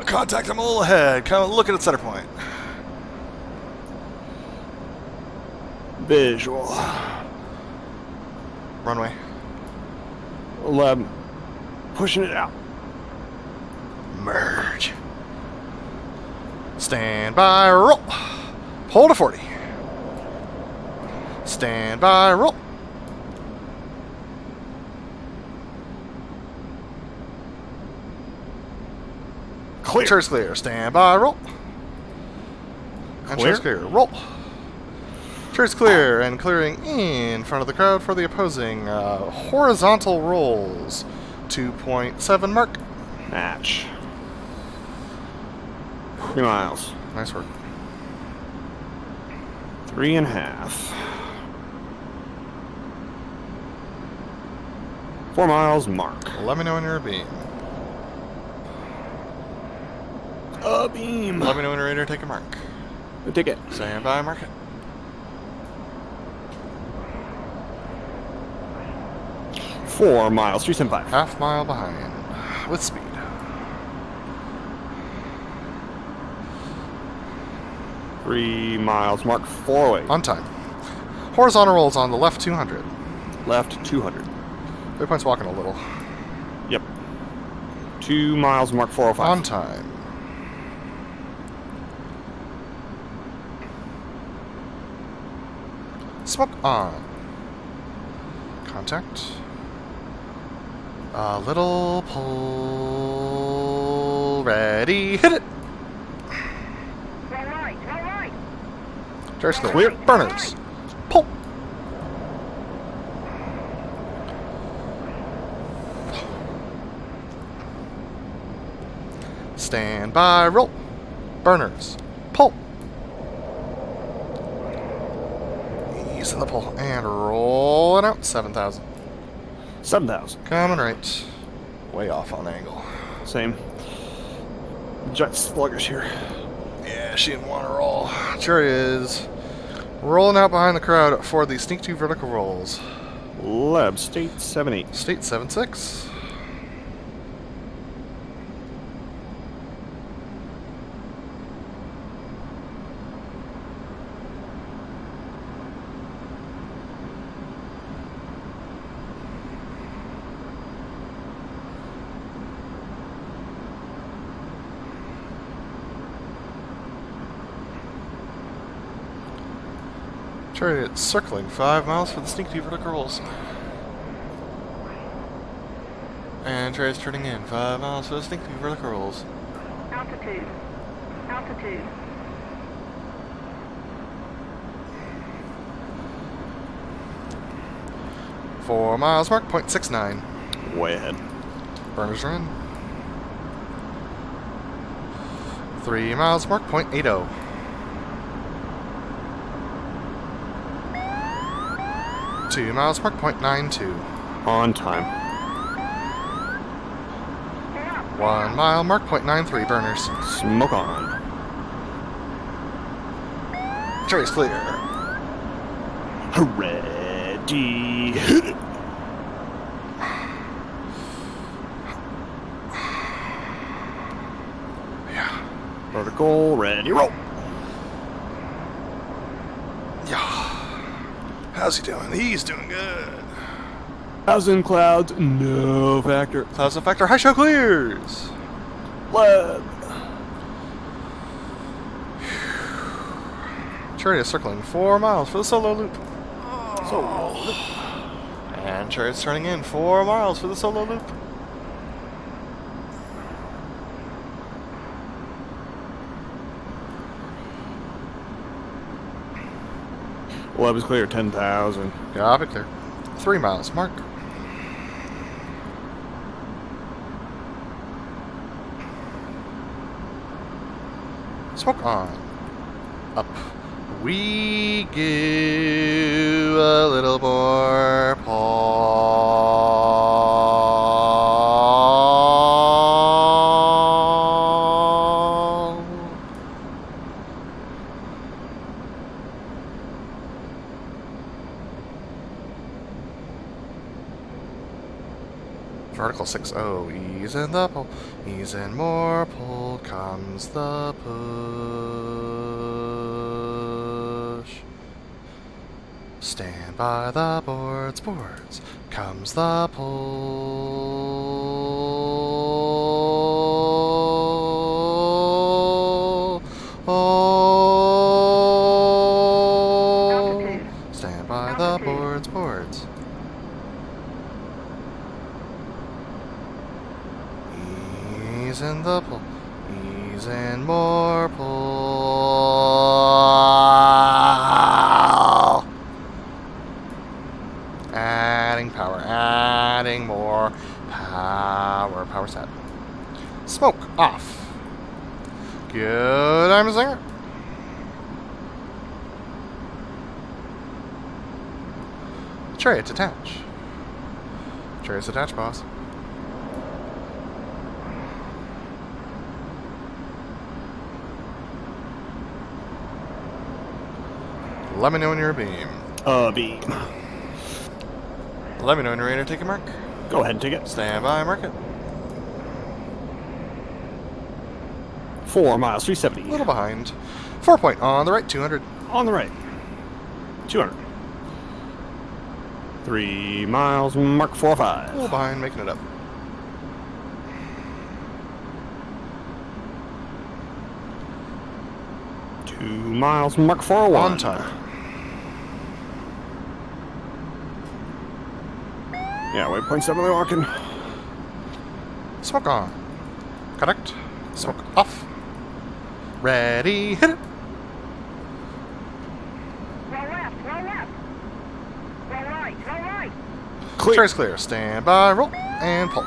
Contact him a little ahead. Kind of looking at center point. Visual. Runway. 11. Pushing it out. Merge. Stand by, roll. Hold to 40. Stand by, roll. Clear. Turret's clear. Stand by. Roll. And turret's clear. Roll. Turret's clear and clearing in front of the crowd for the opposing horizontal rolls. 2.7 mark. Match. 3 miles. Nice work. 3.5. 4 miles, mark. Let me know when you're a beam. A beam. Let me know when you're ready to take a mark. Take it. Stand by, mark it. 4 miles, 375. Half mile behind. With speed. 3 miles, mark 408. On time. Horizontal rolls on the left 200. Left 200. Waypoint's walking a little. Yep. 2 miles, mark 405. On time. Smoke on. Contact. A little pull. Ready. Hit it. All right, all right. Turret's clear. Burners. Pull. Stand by. Roll. Burners. Pull. Ease in the pull. And rolling out. 7,000. 7,000. Coming right. Way off on angle. Same. Jet sluggish here. Yeah, she didn't want to roll. Cherry is rolling out behind the crowd for the sneak 2 vertical rolls. Leb, state 78. State 7-6. Chariot circling 5 miles for the sneak 2 vertical rolls. And Chariot's turning in 5 miles for the sneak 2 vertical rolls. Altitude. Altitude. Four miles mark, 0.69. Way ahead. Burners are in. 3 miles mark, 0.80. Two miles mark, 0.92. On time. 1 mile mark, 0.93. Burners. Smoke on. Cherry's clear. Ready. Hit it. Yeah. Vertical. Ready. Roll. Yeah. How's he doing? He's doing good. 1,000 clouds. No factor. Clouds factor. High show clears. Leb. Chariot circling 4 miles for the solo loop. So And Chariot's turning in 4 miles for the solo loop. Leb is clear. 10,000. Yeah, be clear. 3 miles mark. Smoke on. Up. We give a little more pull. Vertical 6-0, ease in the pull, ease in more pull, comes the push. Stand by the boards, boards, comes the pull. Altitude. Stand by the Altitude. boards, boards. Ease in the pull, Squeezing more pull. Adding power, adding more power. Power set. Smoke off. Good, I'm a singer. Chariot attach. Chariots attach, boss. Let me know when you're a beam. Beam. Let me know when you're ready to take a mark. Go ahead and take it. Stand by, mark it. 4 miles, A 370. little behind. 4 point on the right, 200. On the right. 200. 3 miles, mark A little 45. behind, making it up. Two miles, mark 401. On time. Yeah, waypoint 7 they're walking. Smoke on. Correct. Smoke off. Ready, hit it. Roll left, roll left. Roll right, roll right. Clear. Trace clear. Stand by, roll, and pull.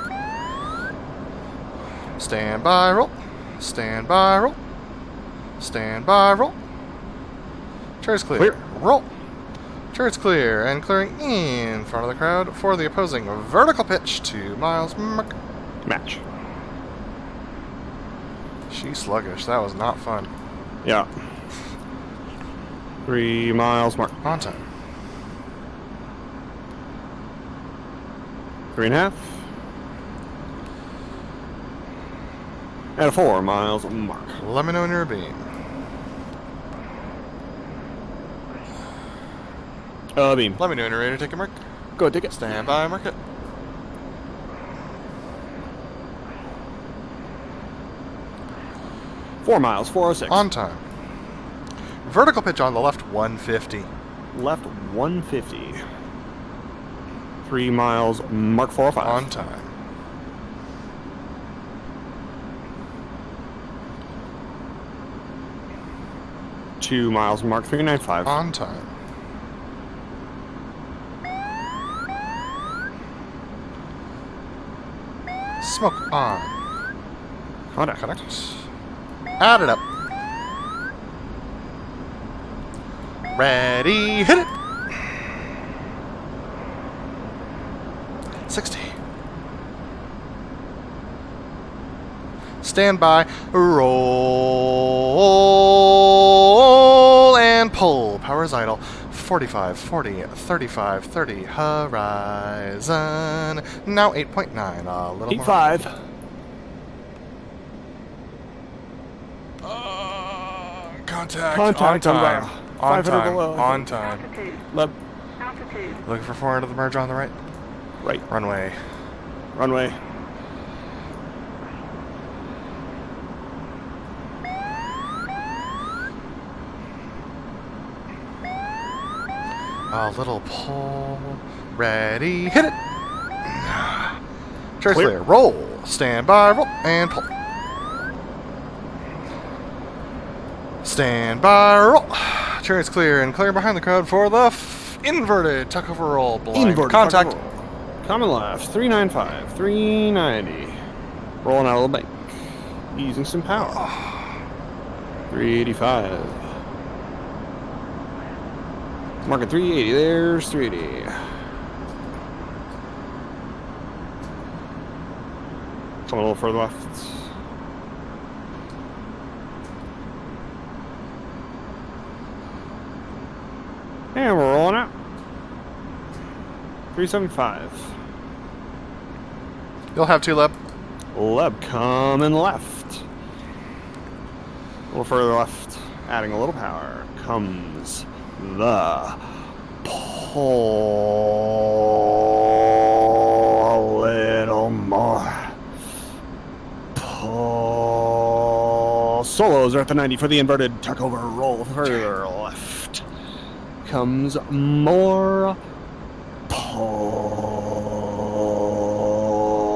Stand by, roll. Stand by, roll. Stand by, roll. Trace clear. Clear. Roll. Trace clear, and clearing in front of the crowd for the opposing vertical pitch. 2 miles, mark. Match. She's sluggish. That was not fun. Yeah. 3 miles, mark. On time. 3.5. At 4 miles, mark. Let me know when you're a beam. Beam. Let me know when you're ready to take a mark. Go ahead, take it. Stand by, mark it. Four miles, 406. On time. Vertical pitch on the left, 150. Left 150. 3 miles, mark 405. On time. Two miles, mark 395. On time. Smoke on. Contact. Correct. Add it up. Ready, hit it. 60. Stand by, roll, and pull. Power is idle. 45, 40, 35, 30. Horizon. Now 8.9. A little more. 85. Contact. Contact On on time. the On 500 time. below, I On think. time. Altitude, Left, altitude. Looking for 400 of the merge on the right. right. Runway. Runway. A little pull. Ready. Hit it. Trace Clear. clear. Roll. Stand by. Roll. And pull. Stand by. Roll. Trace clear and clear behind the crowd for the inverted tuck over roll. Blind Inverted contact. fucking roll. Common left, 395, 390. Rolling out of the bank. Using some power. 385. Marking 380. There's 380. Coming a little further left. And we're rolling out. 375. You'll have two leb. Leb coming left. A little further left. Adding a little power. Comes the pull. A little more. Pull. Solos are at the 90 for the inverted tuck over roll. Further left. Comes more.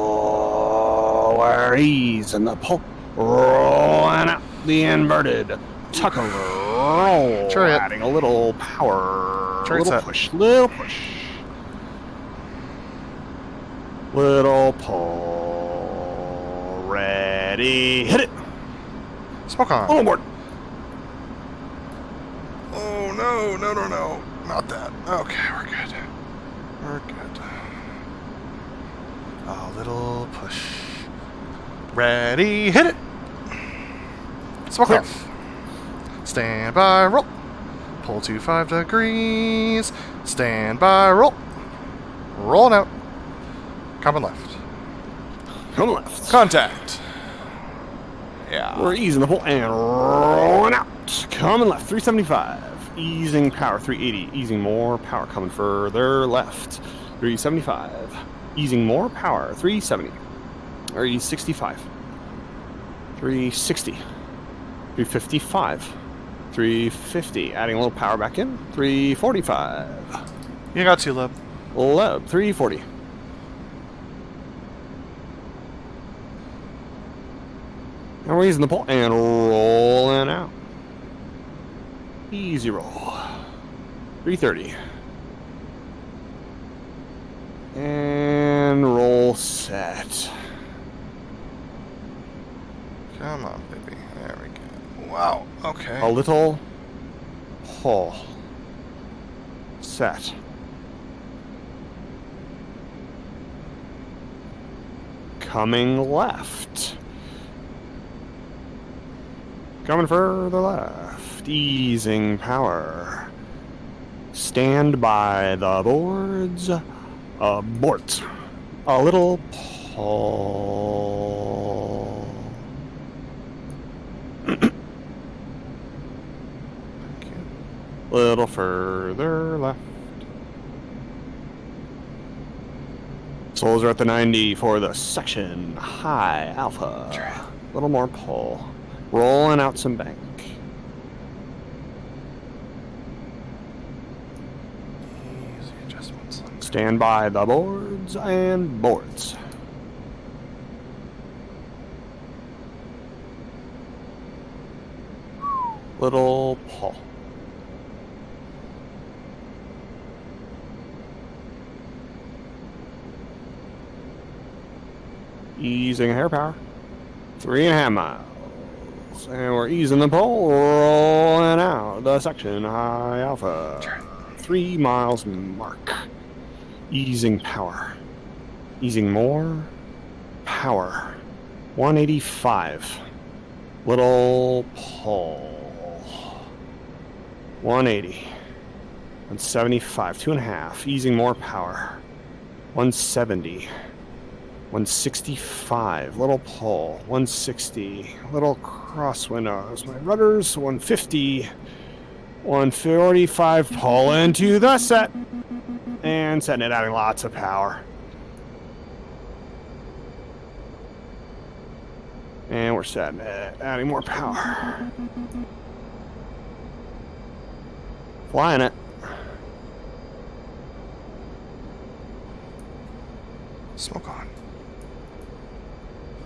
Pull. Where he's in the pull. rolling out the inverted tuck over roll, Chariot. adding a little power, Chariot little set. push, little push, little pull, ready, hit it, Smoke on. all aboard. Oh, no, no, no, no. Not that. Okay, we're good. We're good. A little push. Ready, hit it. Smoke Clear. off. Stand by, roll. Pull to 5 degrees. Stand by, roll. Rolling out. Coming left. Come left. Contact. Yeah. We're easing the pull and rolling out. Coming left, 375. Easing power, 380. Easing more power, coming further left, 375. Easing more power, 370. 365. 360. 355. 350. Adding a little power back in, 345. You got 2 lub. Load, 340. And we're using the pull and rolling out. Easy roll. 330. And roll set. Come on, baby. There we go. Wow. Okay. A little pull. Set. Coming left. Coming further left. Easing power. Stand by the boards. Abort. A little pull. Little further left. Souls are at the 90 for the section. High alpha. Little more pull. Rolling out some bank. Easy adjustments. Stand by the boards and boards. Little pull. Easing hair power. 3.5 miles. And we're easing the pull, rolling out the section high alpha. 3 miles mark. Easing power. Easing more power. 185. Little pull. 180. 175. 2.5. Easing more power. 170. 165, little pull, 160, little cross windows, my rudders, 150, 145, pull into the set, and setting it, adding lots of power. And we're setting it, adding more power. Flying it. Smoke on.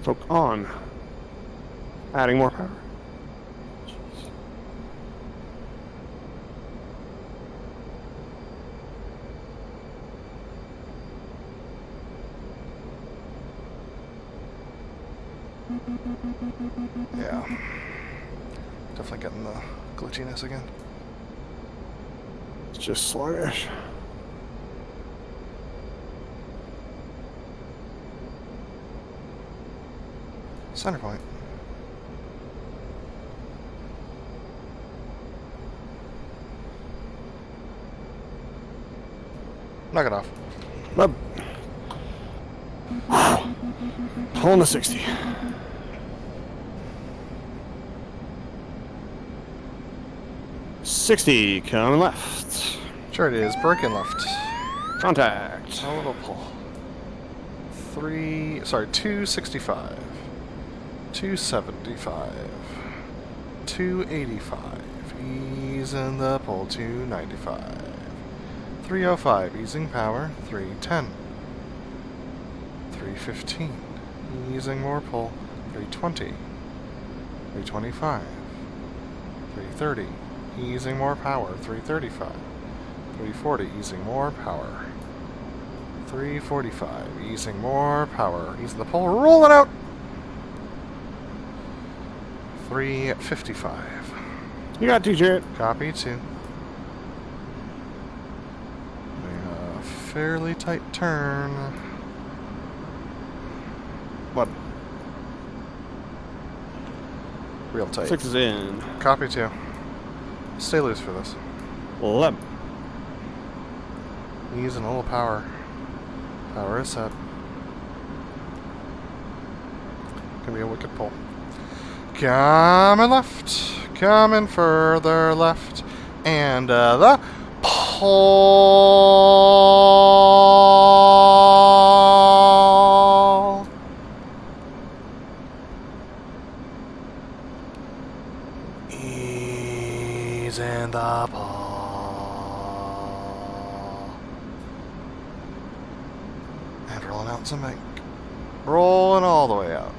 Smoke on. Adding more power. Yeah. Definitely getting the glitchiness again. It's just sluggish. Center point. Knock it off. Up. Pulling the 60. $60 coming left. Sure it is. Breaking left. Contact. A little pull. 265. 275. 285. Easing the pull. 295. 305. Easing power. 310. 315. Easing more pull. 320. 325. 330. Easing more power. 335. 340. Easing more power. 345. Easing more power. Easing the pole. Rolling out. 355. You got 2, Jarrett. Copy 2. A fairly tight turn. What? Real tight. 6 is in. Copy 2. Stay loose for this. 11. Using a little power. Power is set. Gonna be a wicked pull. Coming left. Coming further left. And the pull. Ease in the pull. And rolling out some bank. Rolling all the way out.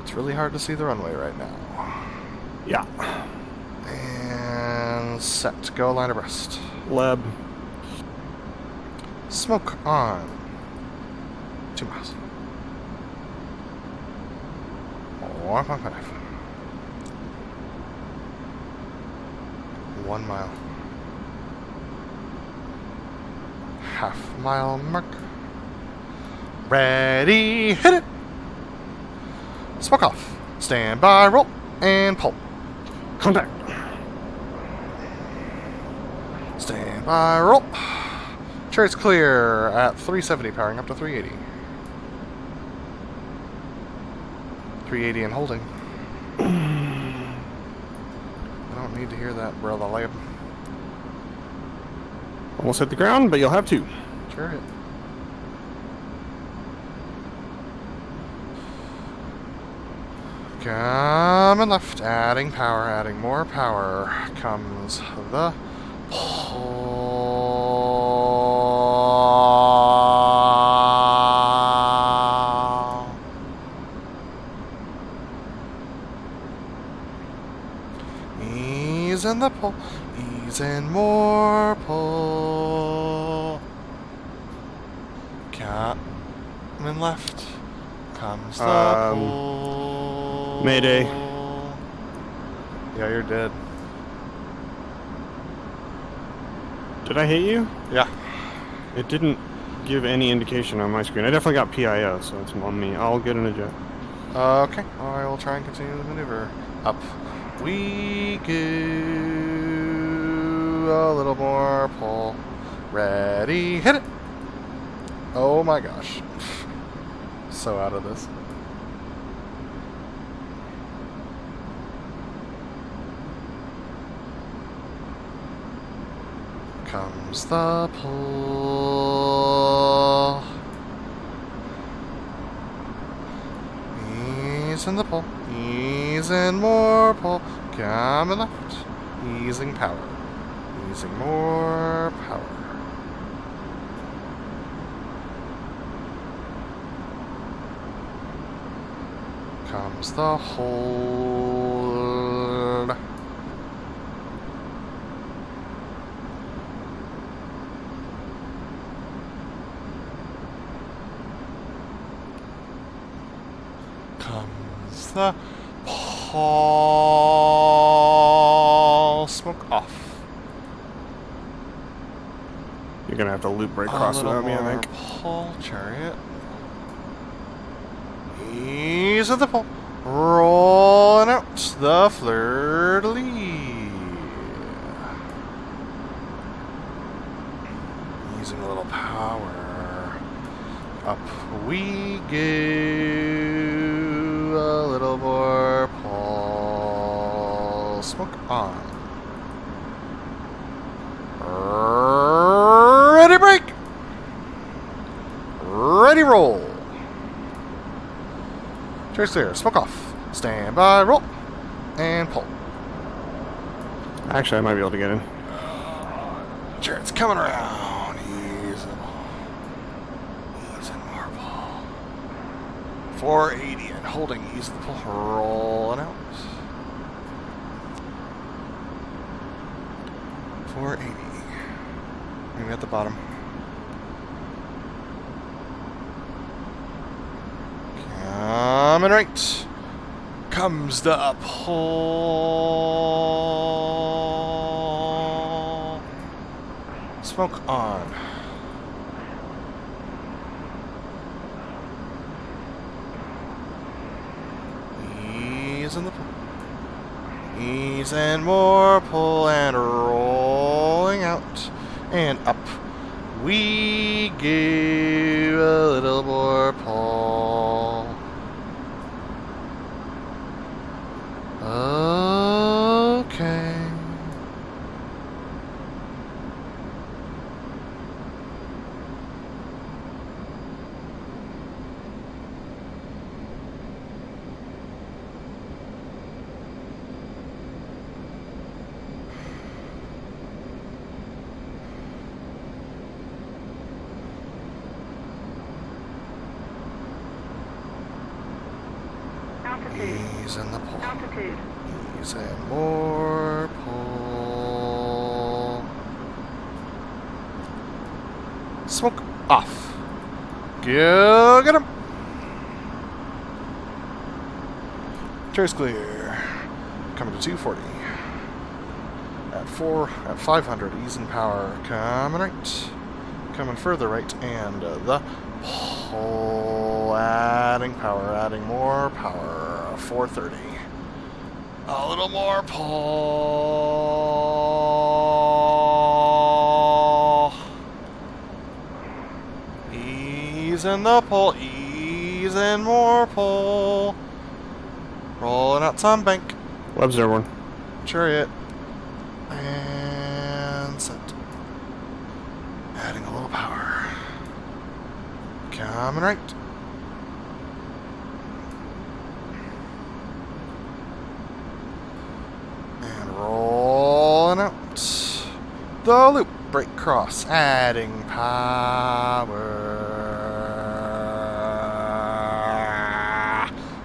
It's really hard to see the runway right now. Yeah. And set. Go line abreast. Leb. Smoke on. 2 miles. 1.5. 1 mile. Half mile mark. Ready, hit it! Smoke off. Stand by, roll, and pull. Contact. Stand by, roll. Chariot's clear at 370, powering up to 380. 380 and holding. I don't need to hear that, brother lab. Almost hit the ground, but you'll have 2. Chariot. Coming left, adding power, adding more power. Comes the pull. Ease in the pull, ease in more pull. Coming left, comes the pull. Mayday. Yeah, you're dead. Did I hit you? Yeah. It didn't give any indication on my screen. I definitely got PIO, so it's on me. I'll get an eject. Okay. I will try and continue the maneuver. Up we go. A little more pull. Ready, hit it. Oh my gosh. So out of this. Comes the pull. Ease in the pull. Ease in more pull. Coming left. Easing power. Easing more power. Comes the hold. Comes the pull. Smoke off. You're gonna have to loop right across without me, I think. Pull, chariot. Ease of the pull. Rolling out the fleur-de-lis. Using a little power. Up we go. A little more pull. Smoke on. Ready break. Ready roll. Chase clear. Smoke off. Stand by. Roll. And pull. Actually, I might be able to get in. Sure, it's coming around. Ease and more pull. 480 and holding, ease the pull, rolling out. 480. Maybe at the bottom. Coming right. Comes the pull. Smoke on. Ease in the pull. Ease and more pull and rolling out and up. We give a little more pull. Okay. Altitude. Ease in the pull. Altitude. Ease and more pull. Smoke off. Go get him. Trace clear. Coming to 240. At 500. Ease and power. Coming right. Coming further right. And the pull. Adding power. Adding more power. 430. A little more pull. Ease in the pull. Ease and more pull. Rolling out some bank. Web's airborne. Chariot. And set. Adding a little power. Coming right. And rolling out. The loop. Brake cross. Adding power.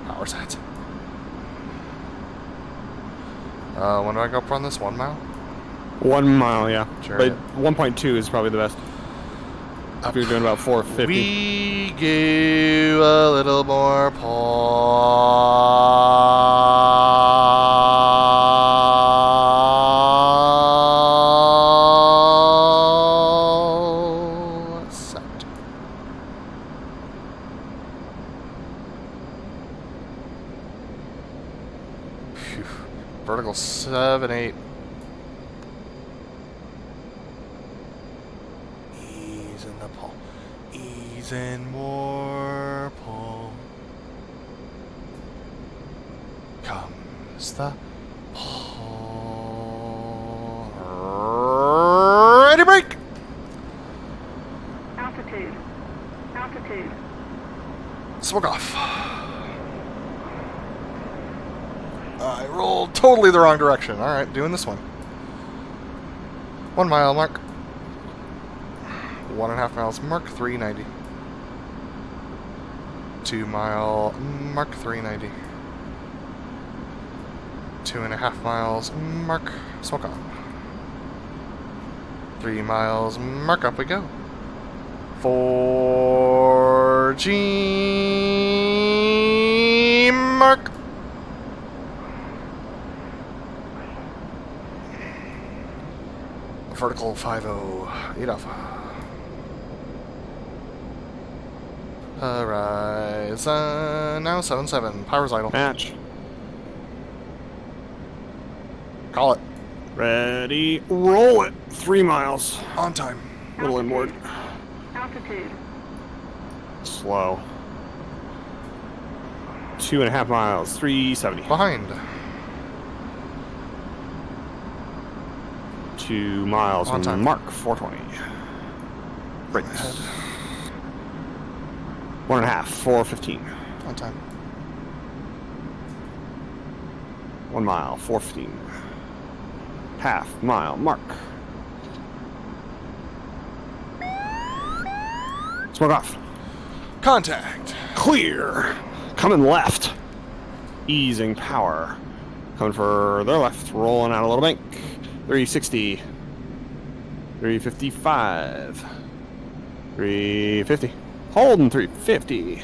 Power set. When do I go up on this? 1 mile? 1 mile, yeah. Sure. But 1.2 is probably the best. If you're doing about 450. We give a little more pull. Set. Phew. Vertical 7-8. Ease in the pull. Ease and more pull. Comes the pull. Ready, break! Altitude. Altitude. Smoke off. I rolled totally the wrong direction. Alright, doing this one. 1 mile mark. 1.5 miles mark, 390. 2 mile mark, 390. 2.5 miles mark, smoke on. 3 miles mark, up we go. 4G mark. Vertical 50, 8 alpha. Horizon now 77. Power's idle. Match. Call it. Ready. Roll it. 3 miles. On time. Little inboard. Altitude. Slow. 2.5 miles. 370. Behind. 2 miles. On time. Mark 420. Brakes. 1.5. 415. On time. 1 mile. 415. Half mile. Mark. Smoke off. Contact. Clear. coming left. Easing power. Coming further left. Rolling out a little bank. 360. 355. 350. Holding 350.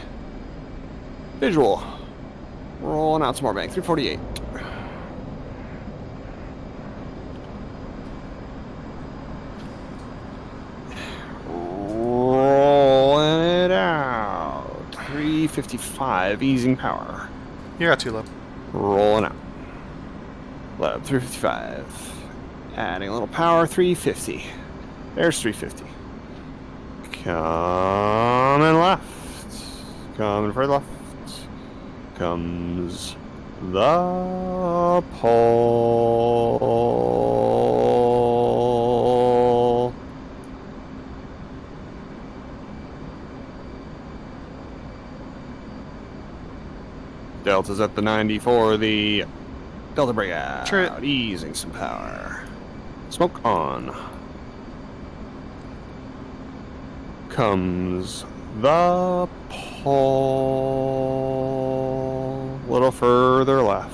Visual. Rolling out some more bank. 348. Rolling it out. 355. Easing power. You got 2 left. Rolling out. Lab 355. Adding a little power. 350. There's 350. Coming left. Coming further left. Comes the pole. Delta's at the 90 for the Delta breakout. Trit. Easing some power. Smoke on. Comes the pole. A little further left.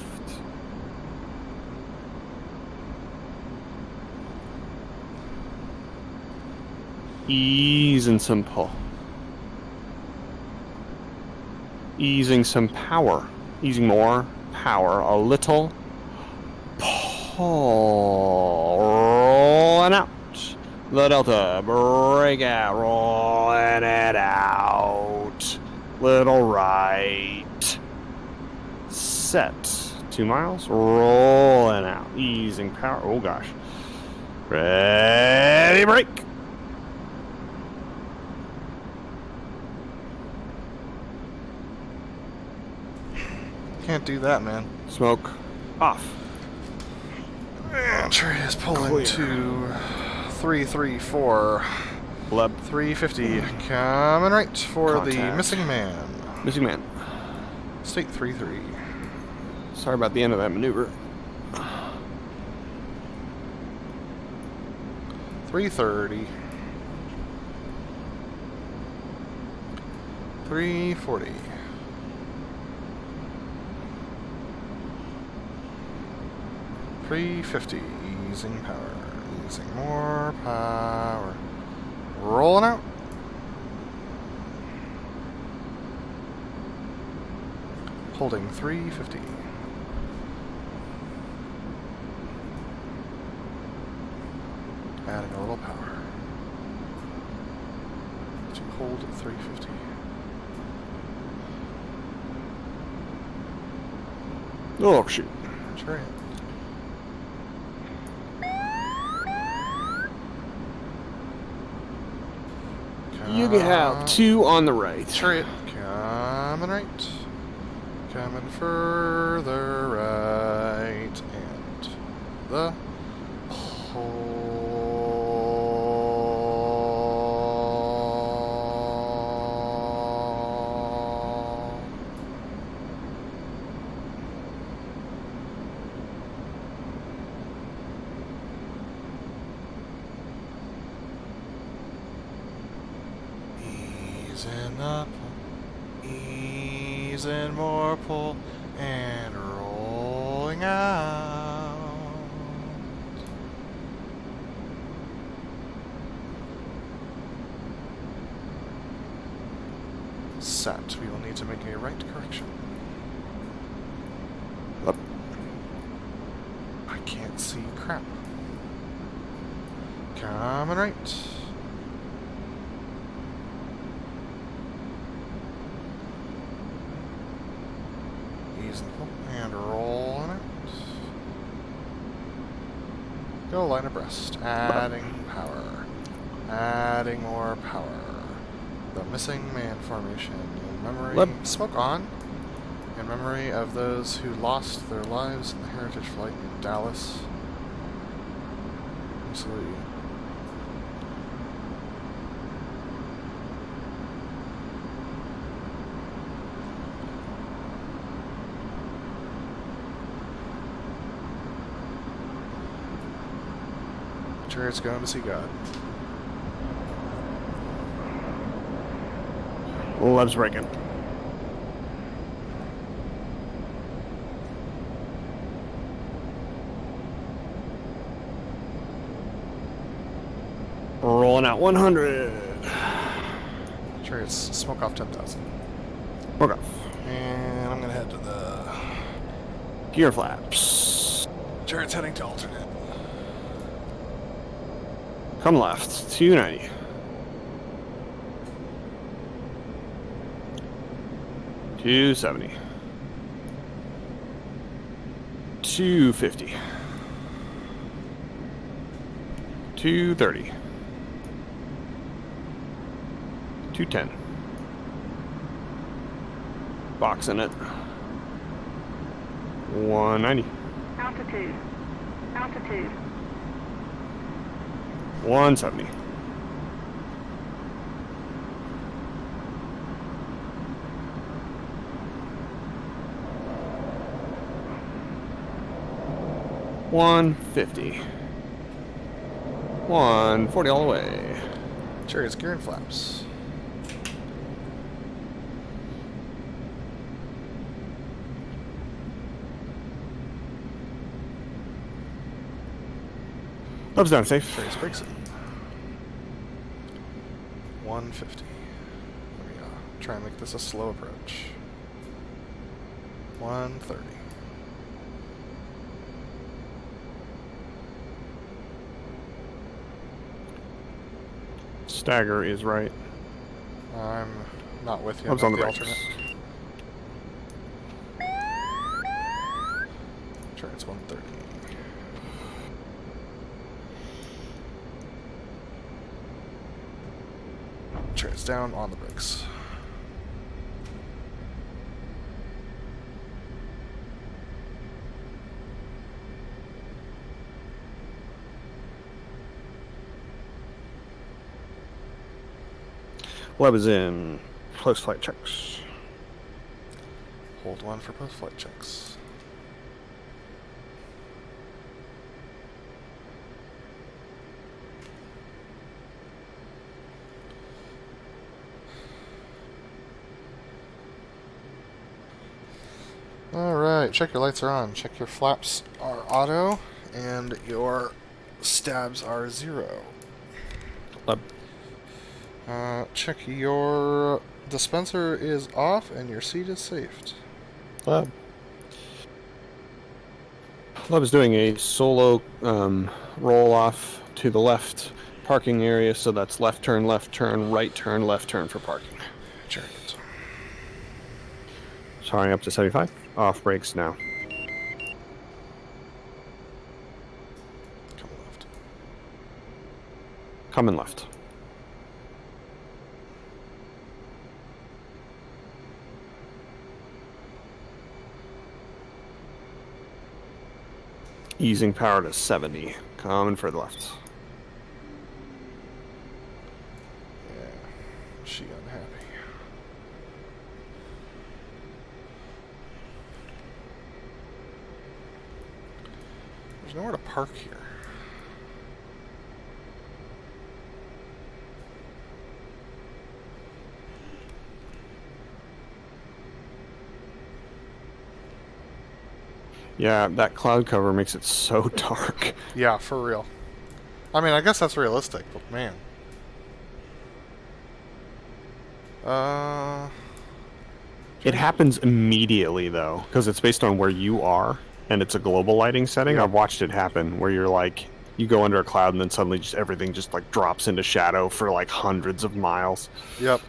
Easing some pull. Easing some power. Easing more power. A little pull. Rolling out. The Delta breakout. Rolling it out. Little right. Set. 2 miles. Rolling out. Easing power. Oh gosh. Ready, break. Can't do that, man. Smoke off. And Trey is pulling Clear. to 334. Leb. 350. Coming right for the Contact. missing man. Missing man. State 33. Sorry about the end of that maneuver. 330. 340. 350. Easing power. Easing more power. Rolling out. Holding 350. Adding a little power. To hold at 350. Oh, shoot. Chariot. You can have 2 on the right. Chariot. Coming right. Coming further right. And the pole. Easing the pull, easing more pull, and rolling out. Set. We will need to make a right correction. Up. I can't see crap. Coming right. Easing the pull and rolling out. Go line abreast. Adding power. Adding more power. The missing man formation in memory. Lep. Smoke on. In memory of those who lost their lives in the Heritage Flight in Dallas. We salute you. Chariot's going to see God. Leb's breaking. Rolling out 100. Chariots, smoke off 10,000. Work off. And I'm gonna head to the... Gear flaps. Chariots heading to alternate. Come left. 290. $270. $250. $230. $210. Boxing it. $190. Altitude. Altitude. $170. $150. $140 all the way. Chariots, gear and flaps. Ups down safe. Chariots, brakes it. 150. There we go. Try and make this a slow approach. 130. Stagger is right. I'm not with you. Ups on the brakes. alternate. Chariots, 130. Chariots down on the brakes. Web is in. Close flight checks. Hold 1 for post-flight checks. Alright, check your lights are on. Check your flaps are auto, and your stabs are 0. Web. Check your dispenser is off and your seat is saved. Web. Web is doing a solo roll off to the left parking area, so that's left turn, left turn, right turn, left turn for parking. Chariots. Sorry, up to 75. Off brakes now. Come left. Coming left. Easing power to 70. Coming for the left. Yeah. She unhappy. There's nowhere to park here. Yeah, that cloud cover makes it so dark. Yeah, for real. I mean, I guess that's realistic, but man. It happens immediately, though, because it's based on where you are, and it's a global lighting setting. Yeah. I've watched it happen, where you're like, you go under a cloud, and then suddenly just everything just like drops into shadow for like hundreds of miles. Yep.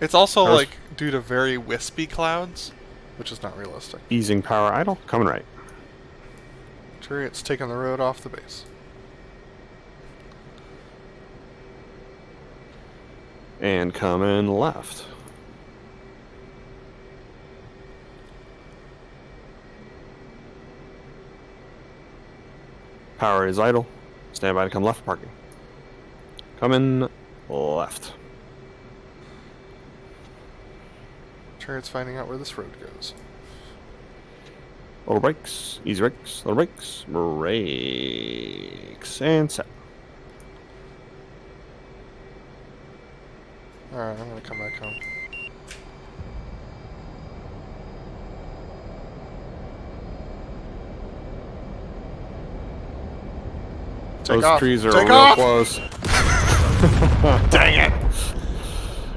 It's also There's- like due to very wispy clouds, which is not realistic. Easing power idle, coming right. Chariot's taking the road off the base. And coming left. Power is idle. Stand by to come left parking. Coming left. Chariot's finding out where this road goes. Little brakes, easy brakes, little brakes, brakes, and set. Alright, I'm gonna come back home. Take Those off. trees are Take real off! close. Dang it!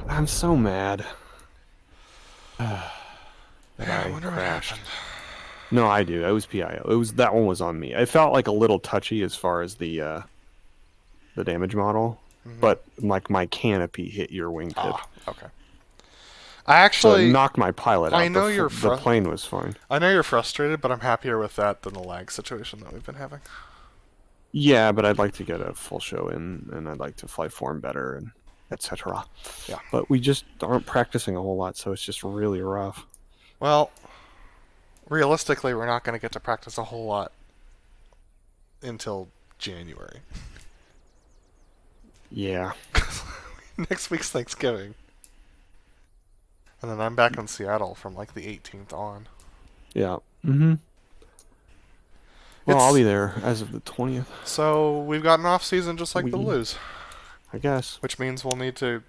I'm so mad that Yeah, I I wonder what crashed. happened. No, I do. It was PIO. That one was on me. I felt like a little touchy as far as the damage model, but like my canopy hit your wingtip, Ah, okay. I so it actually, knocked my pilot out. I know you're the plane was fine. I know you're frustrated, but I'm happier with that than the lag situation that we've been having. Yeah, but I'd like to get a full show in, and I'd like to fly form better, and etc. Yeah. But we just aren't practicing a whole lot, so it's just really rough. Well, realistically, we're not going to get to practice a whole lot until January. Yeah. Next week's Thanksgiving. And then I'm back in Seattle from like the 18th on. Yeah. Mm-hmm. Well, It's- I'll be there as of the 20th, So we've got an off season just like the We- Blues, I guess. which means we'll need to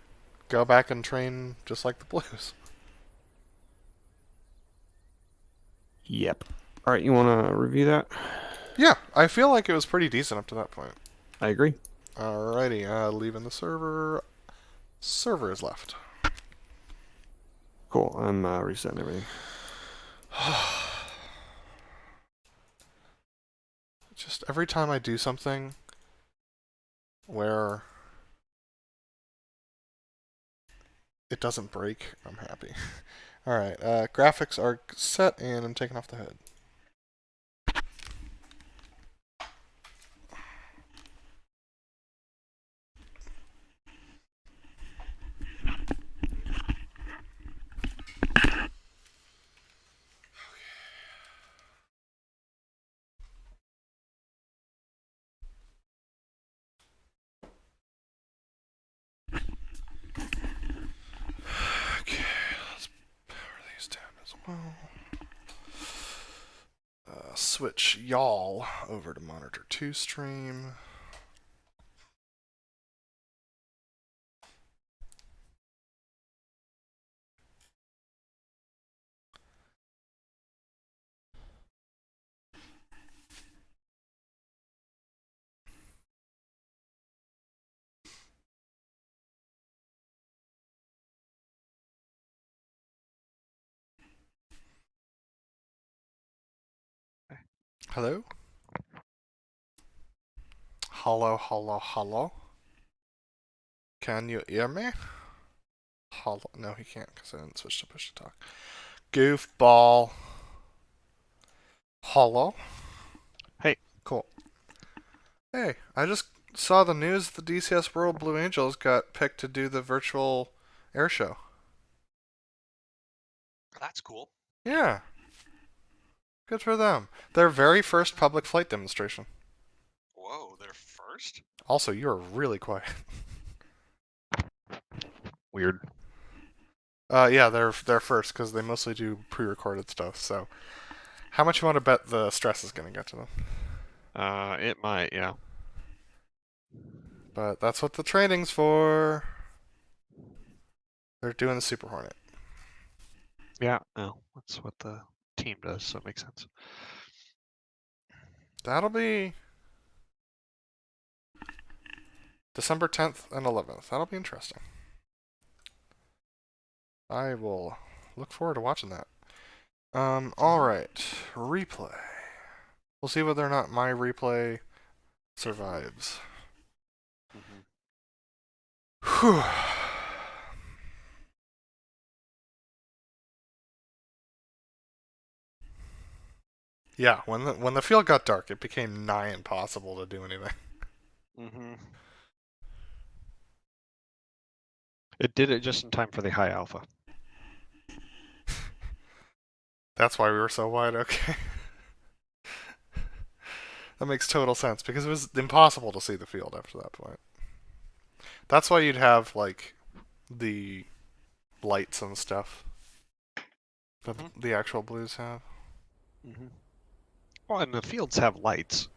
go back and train just like the Blues. Yep. All right, you want to review that? Yeah, I feel like it was pretty decent up to that point. I agree. Alrighty, leaving the server. Server is left. Cool. I'm resetting everything. Just every time I do something where it doesn't break, I'm happy. Alright, graphics are set and I'm taking off the hood. Okay, let's power these down as well. Switch y'all over to monitor 2 stream. Hello? Hello, hello, hello? Can you hear me? Hello? No, he can't because I didn't switch to push to talk. Goofball. Hello? Hey. Cool. Hey, I just saw the news the DCS World Blue Angels got picked to do the virtual air show. That's cool. Yeah. Good for them. Their very first public flight demonstration. Whoa, they're first? Also, you are really quiet. Weird. Yeah, they're first because they mostly do pre-recorded stuff. So, how much you want to bet the stress is going to get to them? It might, yeah. But that's what the training's for. They're doing the Super Hornet. Yeah, no, that's what the team does, so it makes sense. That'll be December 10th and 11th. That'll be interesting. I will look forward to watching that. Alright. Replay. We'll see whether or not my replay survives. Whew. Yeah, when the field got dark, it became nigh impossible to do anything. Mm-hmm. It did it just in time for the high alpha. That's why we were so wide, okay. That makes total sense, because it was impossible to see the field after that point. That's why you'd have, like, the lights and stuff that the actual Blues have. Mm-hmm. Well, and the fields have lights.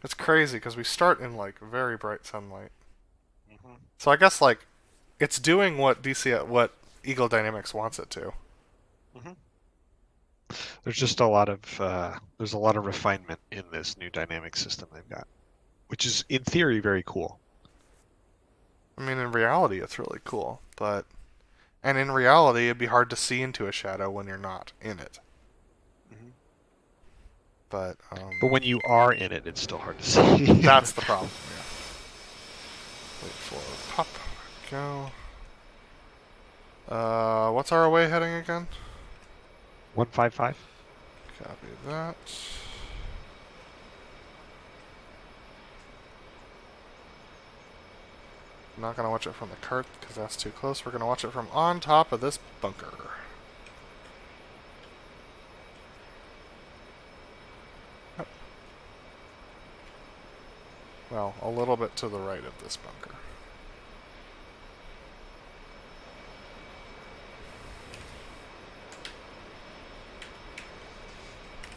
It's crazy, because we start in, like, very bright sunlight. Mm-hmm. So I guess, like, it's doing what Eagle Dynamics wants it to. Mm-hmm. There's just a lot of refinement in this new dynamic system they've got, which is in theory very cool. I mean, in reality, it's really cool, but... And in reality, it'd be hard to see into a shadow when you're not in it. Mhm. But when you are in it, it's still hard to see. that's the problem. Yeah. Wait for pop. Go. What's our away heading again? 155. Copy that. I'm not gonna watch it from the cart because that's too close. We're gonna watch it from on top of this bunker. Yep. Well, a little bit to the right of this bunker.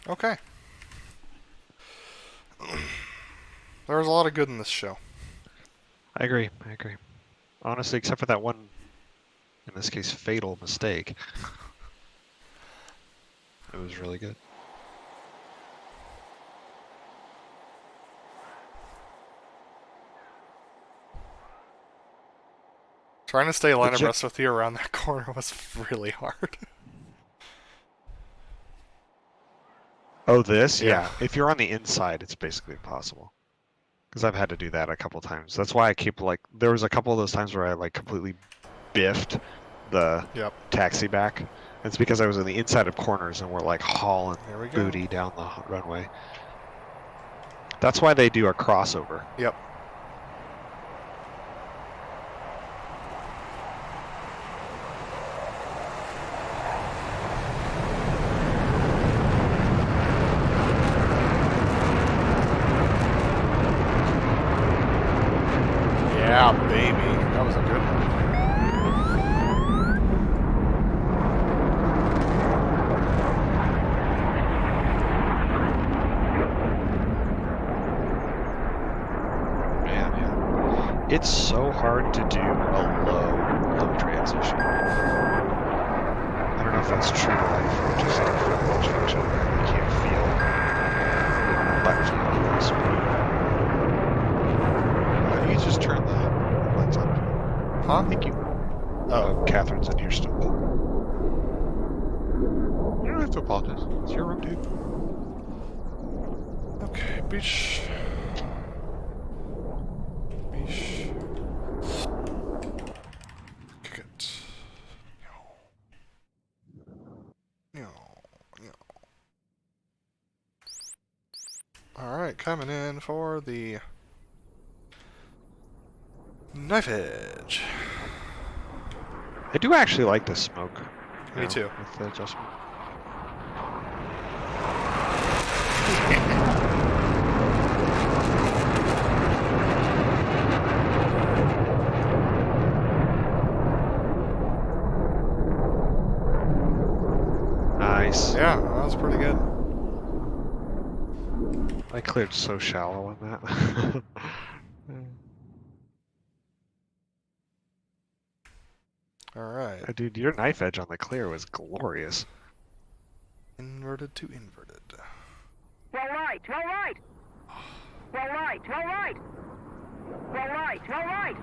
Okay. There was a lot of good in this show. I agree. Honestly, except for that one, in this case, fatal mistake. It was really good. Trying to stay line abreast with you around that corner was really hard. Oh, this? Yeah. Yeah. If you're on the inside, it's basically impossible. Because I've had to do that a couple times. That's why I keep, like, there was a couple of those times where I, like, completely biffed the Yep. taxi back. It's because I was on the inside of corners and we're, like, hauling Here we go. booty down the runway. That's why they do a crossover. Yep. Yeah, baby. That was a good one. Man, yeah. It's so hard to do a low transition. I don't know if that's true to life or just a function. You can't feel butt feel on this. You just turn the lights on. Huh? Thank you. Oh. Catherine's in here still. You don't have to apologize. It's your room, dude. Okay, beach. Beach. Kick it. Alright, coming in for the knife edge. I do actually like the smoke. Me too. With the adjustment. Nice. Yeah, that was pretty good. I cleared so shallow on that. Alright. Dude, your knife edge on the clear was glorious. Inverted to inverted. Well right, well right. Well right, well right. Well right, well right.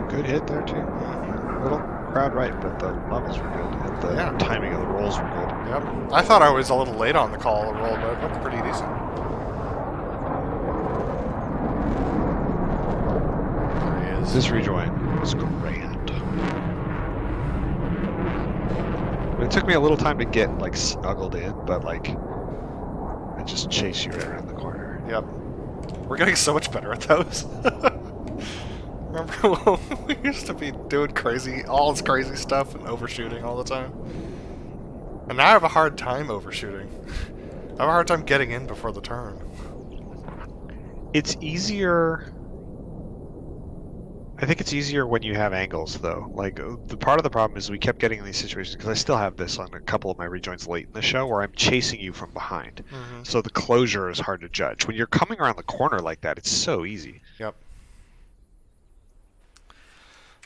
Good hit there too. Little crowd right, but the levels were good and the Yeah. timing of the rolls were good. Yep. I thought I was a little late on the call of roll, but it looked pretty decent. There he is. This rejoin was grand. It took me a little time to get like snuggled in, but like I just chase you right around the corner. Yep. We're getting so much better at those. Remember when we used to be doing all this crazy stuff and overshooting all the time? And now I have a hard time overshooting. I have a hard time getting in before the turn. It's easier I think it's easier when you have angles, though. Like, the part of the problem is we kept getting in these situations, because I still have this on a couple of my rejoins late in the show, where I'm chasing you from behind. Mm-hmm. So the closure is hard to judge. When you're coming around the corner like that, it's so easy. Yep.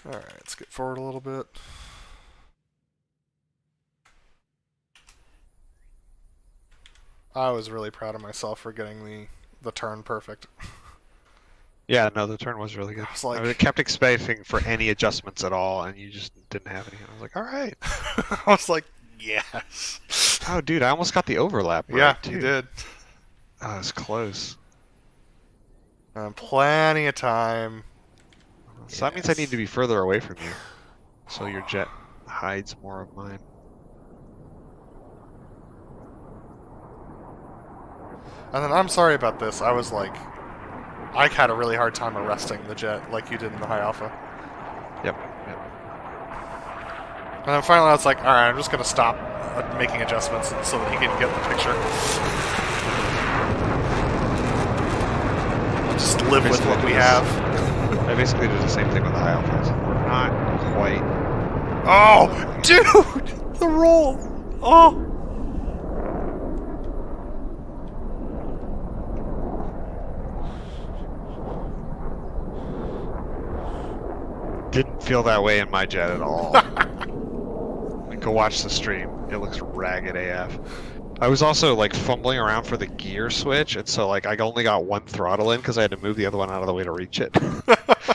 Alright, let's get forward a little bit. I was really proud of myself for getting the turn perfect. Yeah, no, the turn was really good. I was like- I kept expecting for any adjustments at all, and you just didn't have any. I was like, all right. I was like, yes. Oh, dude, I almost got the overlap right, Yeah, too. you did. Oh, it was close. Plenty of time. So that means I need to be further away from you, so your jet hides more of mine. And then I'm sorry about this. I was like, I had a really hard time arresting the jet like you did in the high alpha. Yep. And then finally I was like, alright, I'm just going to stop making adjustments so that he can get the picture. Just live with what we have. I basically did the same thing with the high alphas. We're not quite. Oh, dude! The roll! Oh! Didn't feel that way in my jet at all. Go watch the stream. It looks ragged AF. I was also like fumbling around for the gear switch, and so like I only got one throttle in because I had to move the other one out of the way to reach it.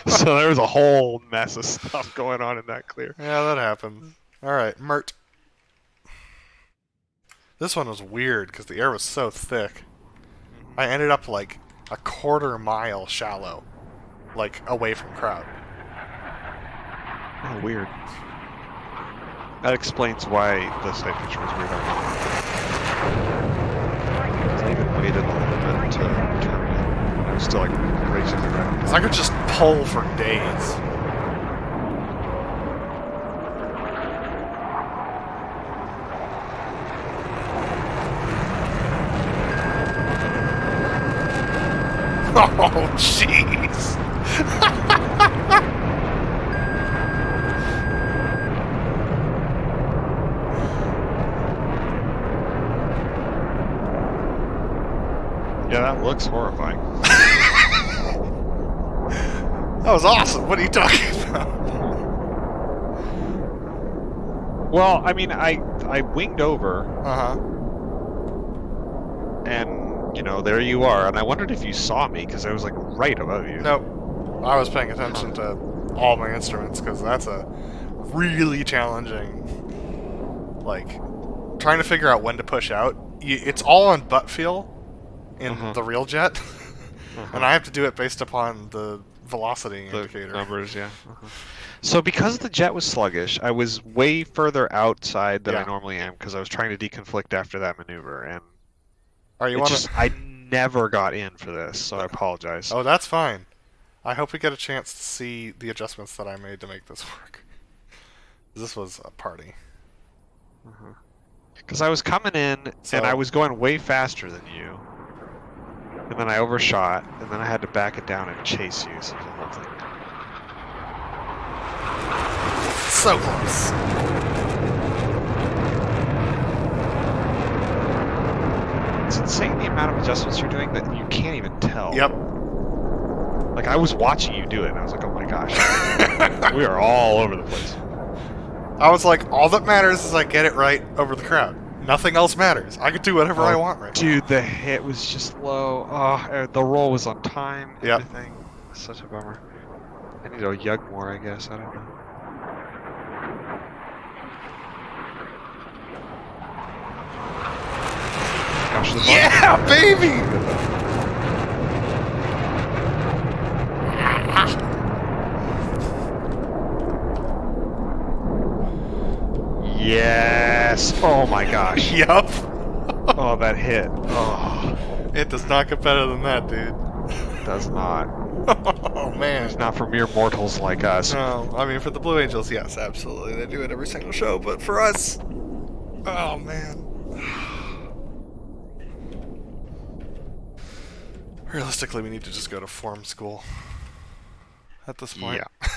So there was a whole mess of stuff going on in that clear. Yeah, that happens. Alright, Mert. This one was weird because the air was so thick. I ended up like a quarter mile shallow, like away from crowd. Oh, weird. That explains why the side picture was weird. I even waited a little bit to turn it. I was still like racing around. 'Cause I could just pull for days. Oh, jeez. Yeah, that looks horrifying. That was awesome. What are you talking about? Well, I mean, I winged over, Uh-huh. and, you know, there you are, and I wondered if you saw me, because I was, like, right above you. Nope. I was paying attention to all my instruments, because that's a really challenging, like, trying to figure out when to push out. It's all on butt feel in the real jet, and I have to do it based upon the velocity The indicator. numbers, yeah. So because the jet was sluggish, I was way further outside than I Yeah. normally am, because I was trying to deconflict after that maneuver, and Are you it want just, I never got in for this, so I apologize. Oh, that's fine. I hope we get a chance to see the adjustments that I made to make this work. This was a party. Because I was coming in, So- and I was going way faster than you, and then I overshot, and then I had to back it down and chase you, so the whole thing. So close. It's insane the amount of adjustments you're doing that you can't even tell. Yep. Like, I was watching you do it, and I was like, oh my gosh. We are all over the place. I was like, all that matters is I get it right over the crowd. Nothing else matters. I could do whatever I want right now. Dude, the hit was just low. Oh, the roll was on time. Yep. Everything. Such a bummer. I need to yug more, I guess. I don't know. Gosh, the Yeah, baby! Yes! Oh my gosh. Yup. Oh, that hit. Oh, It does not get better than that, dude. it does not. Oh, man. It's not for mere mortals like us. No, I mean, for the Blue Angels, yes, absolutely. They do it every single show, but for us... Oh, man. Realistically, we need to just go to form school. at this point. Yeah.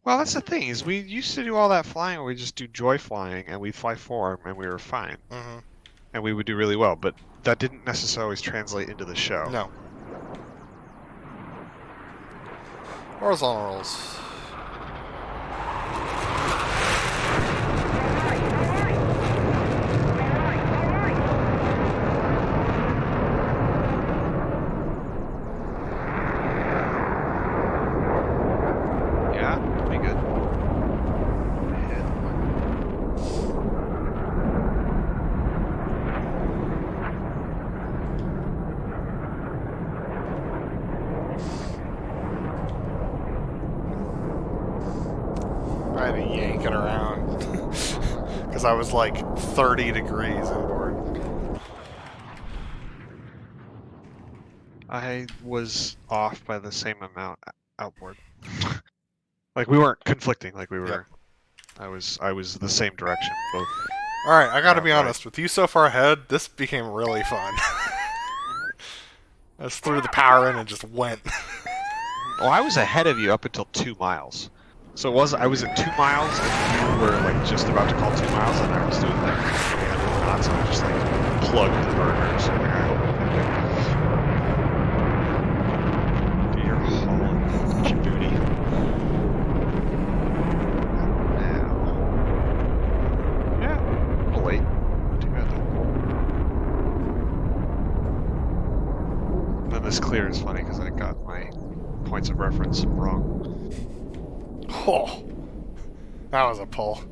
Well, that's the thing is we used to do all that flying where we just do joy flying and we'd fly form and we were fine. Mm-hmm. And we would do really well, but that didn't necessarily always translate into the show. No. Horizontal rolls. Yeah, pretty good. Ahead. I had to yank it around because I was like 30 degrees inboard. I was off by the same amount outboard. Like we weren't conflicting. Like we were. Yep. I was the same direction both. All right, I got to be Right. honest with you. So far ahead, this became really fun. I just threw the power in and just went. Oh, I was ahead of you up until 2 miles. So it was I was at 2 miles and you were like just about to call 2 miles and I was doing like 300 knots and I just like plugged the burners. So, like, I hope you're hauling your booty. Now. Yeah, a little late. Not too bad though. And then this clear is funny because I got my points of reference wrong. Oh, that was a pull.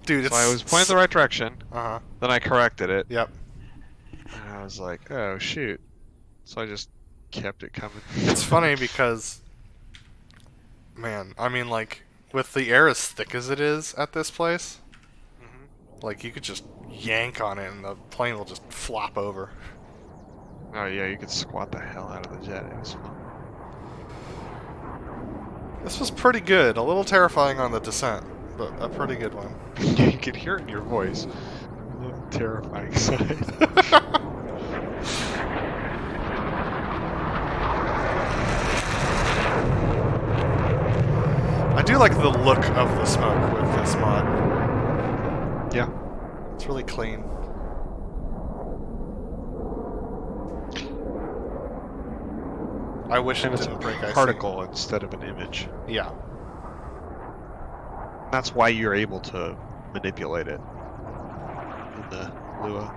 Dude, it's... So I was pointing the right direction, Uh-huh. then I corrected it, Yep. and I was like, oh shoot. So I just kept it coming. It's funny because, man, I mean, like, with the air as thick as it is at this place, like, you could just yank on it and the plane will just flop over. Oh yeah, you could squat the hell out of the jet. It was fun. This was pretty good. A little terrifying on the descent, but a pretty good one. You could hear it in your voice. A little terrifying side. I do like the look of the smoke with this mod. Yeah. It's really clean. I wish And it it's a didn't break IC. particle instead of an image. Yeah. That's why you're able to manipulate it in the Lua.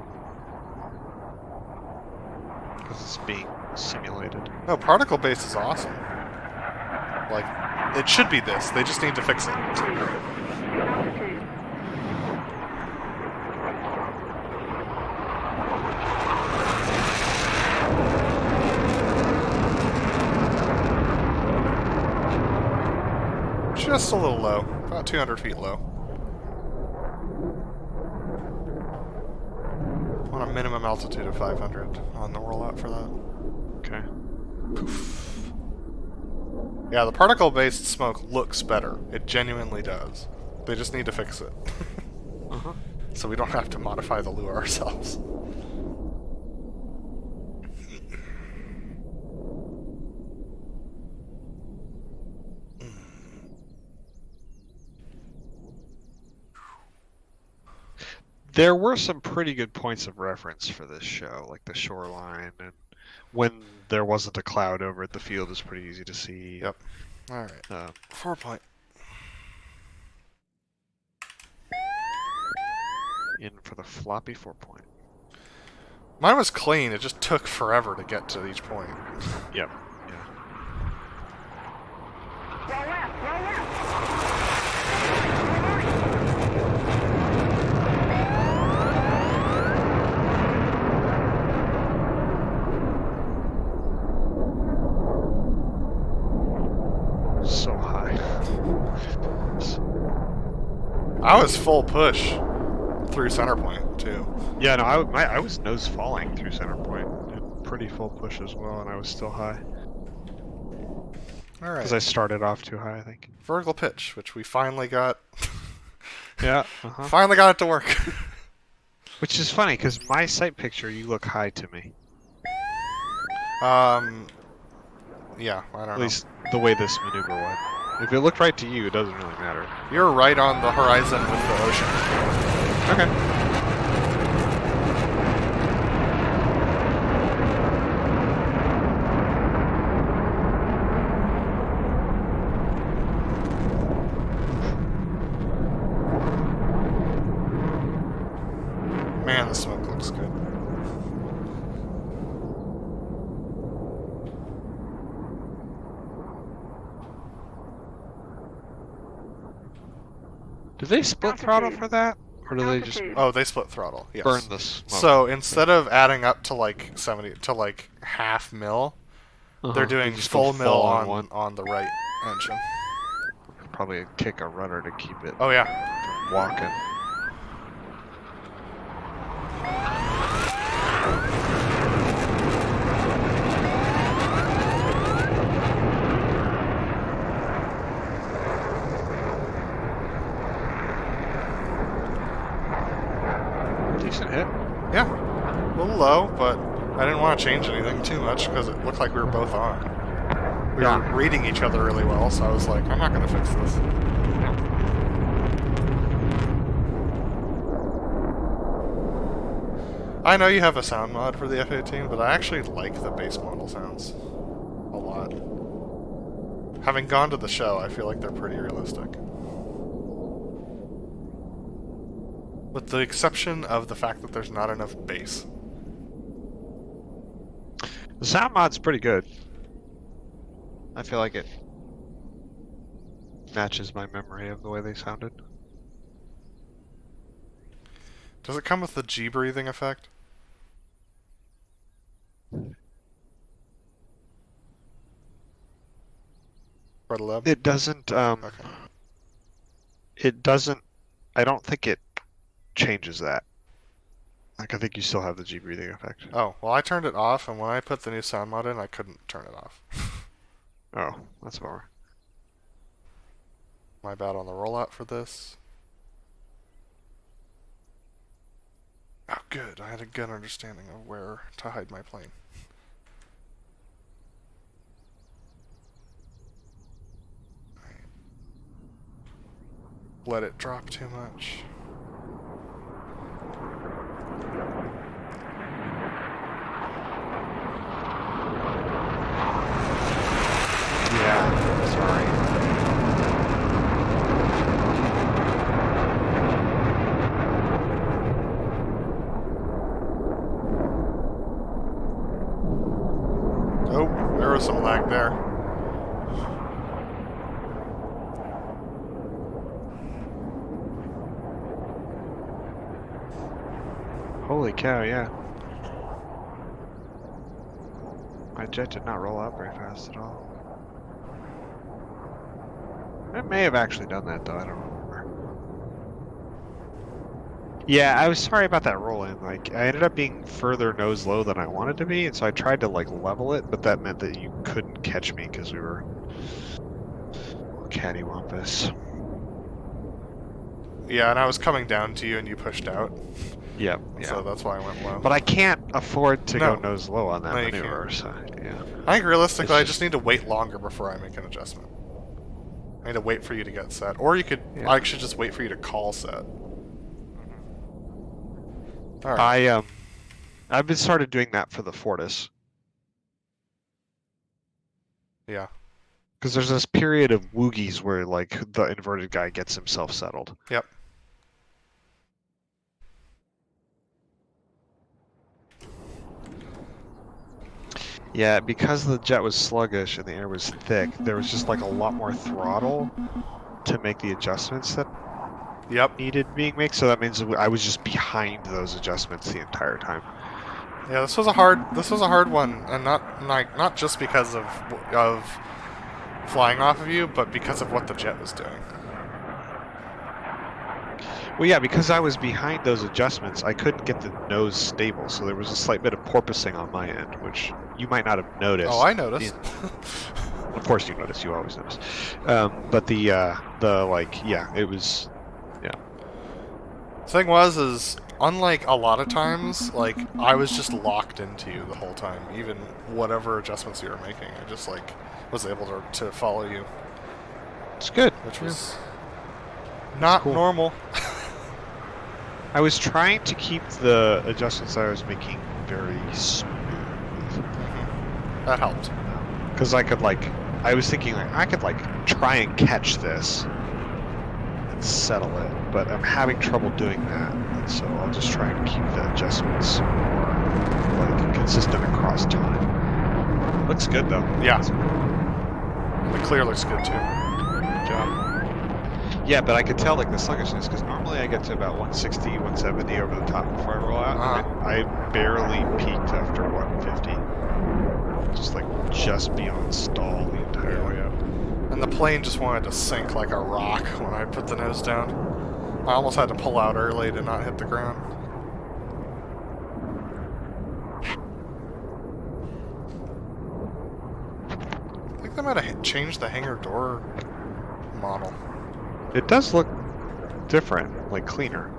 Because it's being simulated. No, particle base is awesome. Like, it should be this. They just need to fix it. Altitude. Just a little low. About 200 feet low. On a minimum altitude of 500 on the rollout for that. Okay. Poof. Yeah, the particle-based smoke looks better. It genuinely does. They just need to fix it. Uh-huh. So we don't have to modify the lure ourselves. There were some pretty good points of reference for this show, like the shoreline, and when there wasn't a cloud over it, the field is pretty easy to see. Yep. Alright. 4 point. In for the floppy 4-point. Mine was clean, it just took forever to get to each point. Yep. Yeah. Roll left, roll left. So high. I was full push through center point, too. Yeah, no, I was nose falling through center point. Pretty full push as well, and I was still high. Alright. Because I started off too high, I think. Vertical pitch, which we finally got. Yeah, uh-huh. Finally got it to work. Which is funny, because my sight picture, you look high to me. Yeah, I don't At know. least the way this maneuver went. If it looked right to you, it doesn't really matter. You're right on the horizon with the ocean. Okay. Man, the smoke looks good. Do they split throttle for that? Or do they just Altitude. Oh, they split throttle. Yes. burn the smoke? So instead of adding up to like 70 to like half mil, they're They doing just go full mil full on one. on the right engine. Probably kick a rudder to keep it Oh yeah. walking. Decent hit. Yeah. A little low, but I didn't want to change anything too much because it looked like we were both on. We were reading each other really well, so I was like, I'm not going to fix this. I know you have a sound mod for the F-18, but I actually like the base model sounds a lot. Having gone to the show, I feel like they're pretty realistic. With the exception of the fact that there's not enough bass. The sound mod's pretty good. I feel like it matches my memory of the way they sounded. Does it come with the G breathing effect? For the lab? It doesn't, Okay. it doesn't, I don't think it changes that. Like, I think you still have the G breathing effect. Oh, well I turned it off, and when I put the new sound mod in, I couldn't turn it off. Oh, that's bummer. My bad on the rollout for this. Oh good, I had a good understanding of where to hide my plane. Let it drop too much. Yeah, sorry. Oh, there was some lag there. Holy cow, yeah. My jet did not roll out very fast at all. It may have actually done that though, I don't remember. Yeah, I was sorry about that roll in. Like, I ended up being further nose low than I wanted to be, and so I tried to like level it, but that meant that you couldn't catch me because we were cattywampus. Yeah, and I was coming down to you and you pushed out. Yep, yeah. So that's why I went low. But I can't afford to No. go nose low on that No, you maneuver, so yeah. I think realistically, I It's just need to wait longer before I make an adjustment. I need to wait for you to get set. Or you could, Yeah. I should just wait for you to call set. Alright. I've been started doing that for the Fortis. Yeah. Because there's this period of woogies where like the inverted guy gets himself settled. Yep. Yeah, because the jet was sluggish and the air was thick, there was just like a lot more throttle to make the adjustments that Yep. needed being made. So that means I was just behind those adjustments the entire time. Yeah, this was a hard one, and not just because of flying off of you, but because of what the jet was doing. Well, yeah, because I was behind those adjustments, I couldn't get the nose stable, so there was a slight bit of porpoising on my end, which you might not have noticed. Oh, I noticed. Of course you notice, you always notice. But the like, yeah, it was, yeah. Thing was, is unlike a lot of times, like, I was just locked into you the whole time, even whatever adjustments you were making. I just, like, was able to follow you, It's good. which Yeah. was not cool. normal. I was trying to keep the adjustments I was making very smooth. That helped. Because I could, like, I was thinking, like, I could, like, try and catch this and settle it, but I'm having trouble doing that, and so I'll just try and keep the adjustments more, like, consistent across time. Looks good, though. Yeah. The clear looks good, too. Good job. Yeah, but I could tell, like, the sluggishness, because normally I get to about 160, 170 over the top before I roll out, and I barely peaked after 150. Just beyond stall the entire way up. And the plane just wanted to sink like a rock when I put the nose down. I almost had to pull out early to not hit the ground. I think they might have changed the hangar door model. It does look different, like cleaner.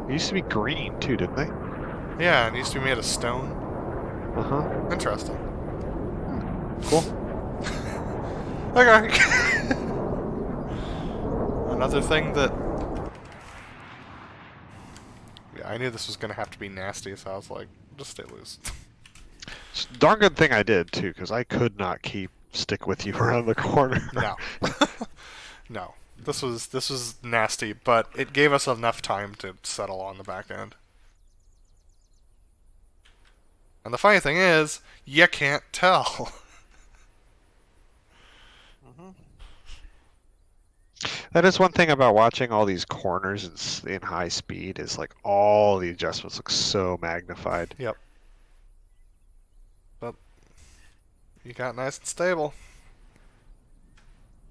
It used to be green too, didn't they? Yeah, it used to be made of stone. Uh-huh. Interesting. Cool. Okay. Another thing that... Yeah, I knew this was going to have to be nasty, so I was like, just stay loose. It's a darn good thing I did too, because I could not stick with you around the corner. No. No. This was nasty, but it gave us enough time to settle on the back end. And the funny thing is, you can't tell. That is one thing about watching all these corners in high speed, is like all the adjustments look so magnified. Yep. But you got nice and stable.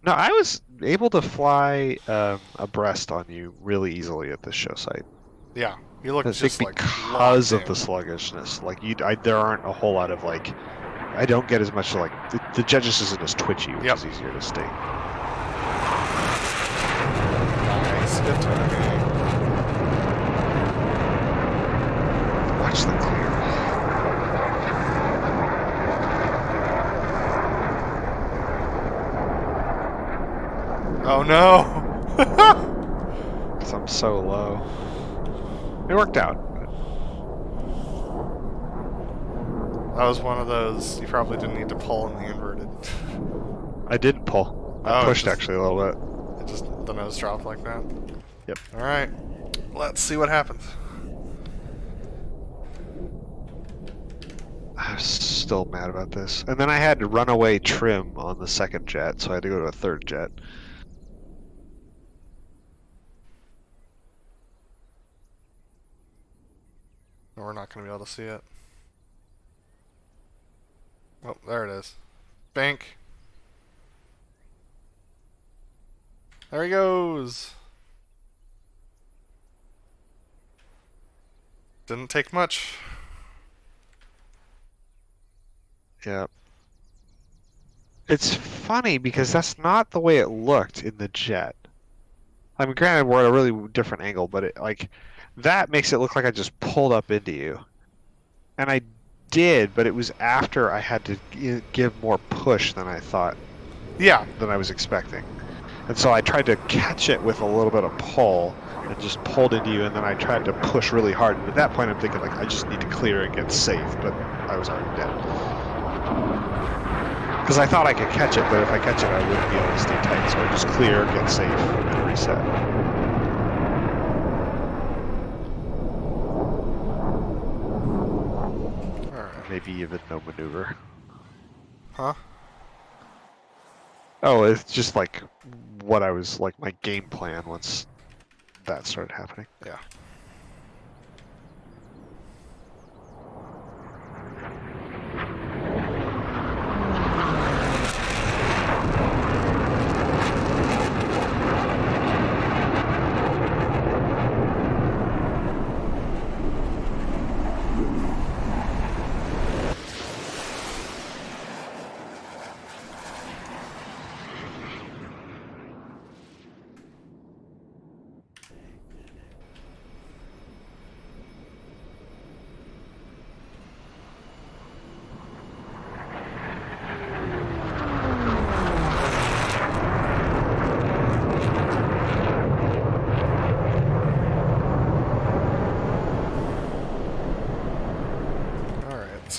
No, I was able to fly abreast on you really easily at this show site. Yeah, you look I just think like because locked of the in. sluggishness. Like there aren't a whole lot of like. I don't get as much like the jet just isn't as twitchy, which Yep. is easier to stay. Nice, good timing. Watch the clear. Oh no! Because I'm so low. It worked out. That was one of those you probably didn't need to pull in the inverted. I didn't pull. I Oh, pushed just- actually a little bit. It just the nose dropped like that. Yep. All right, let's see what happens. I'm still mad about this. And then I had to runaway trim on the second jet, so I had to go to a third jet. We're not going to be able to see it. Oh, there it is. Bank. There he goes. Didn't take much. Yeah. It's funny because that's not the way it looked in the jet. I mean, granted, we're at a really different angle, but it like that makes it look like I just pulled up into you. And I did, but it was after I had to give more push than I thought, Yeah. than I was expecting. And so I tried to catch it with a little bit of pull and just pulled into you, and then I tried to push really hard. And at that point, I'm thinking, like, I just need to clear and get safe, but I was already dead. Because I thought I could catch it, but if I catch it, I wouldn't be able to stay tight. So I just clear, get safe, and reset. Alright. Maybe even no maneuver. Huh? Oh, it's just like what I was, like my game plan once that started happening. Yeah.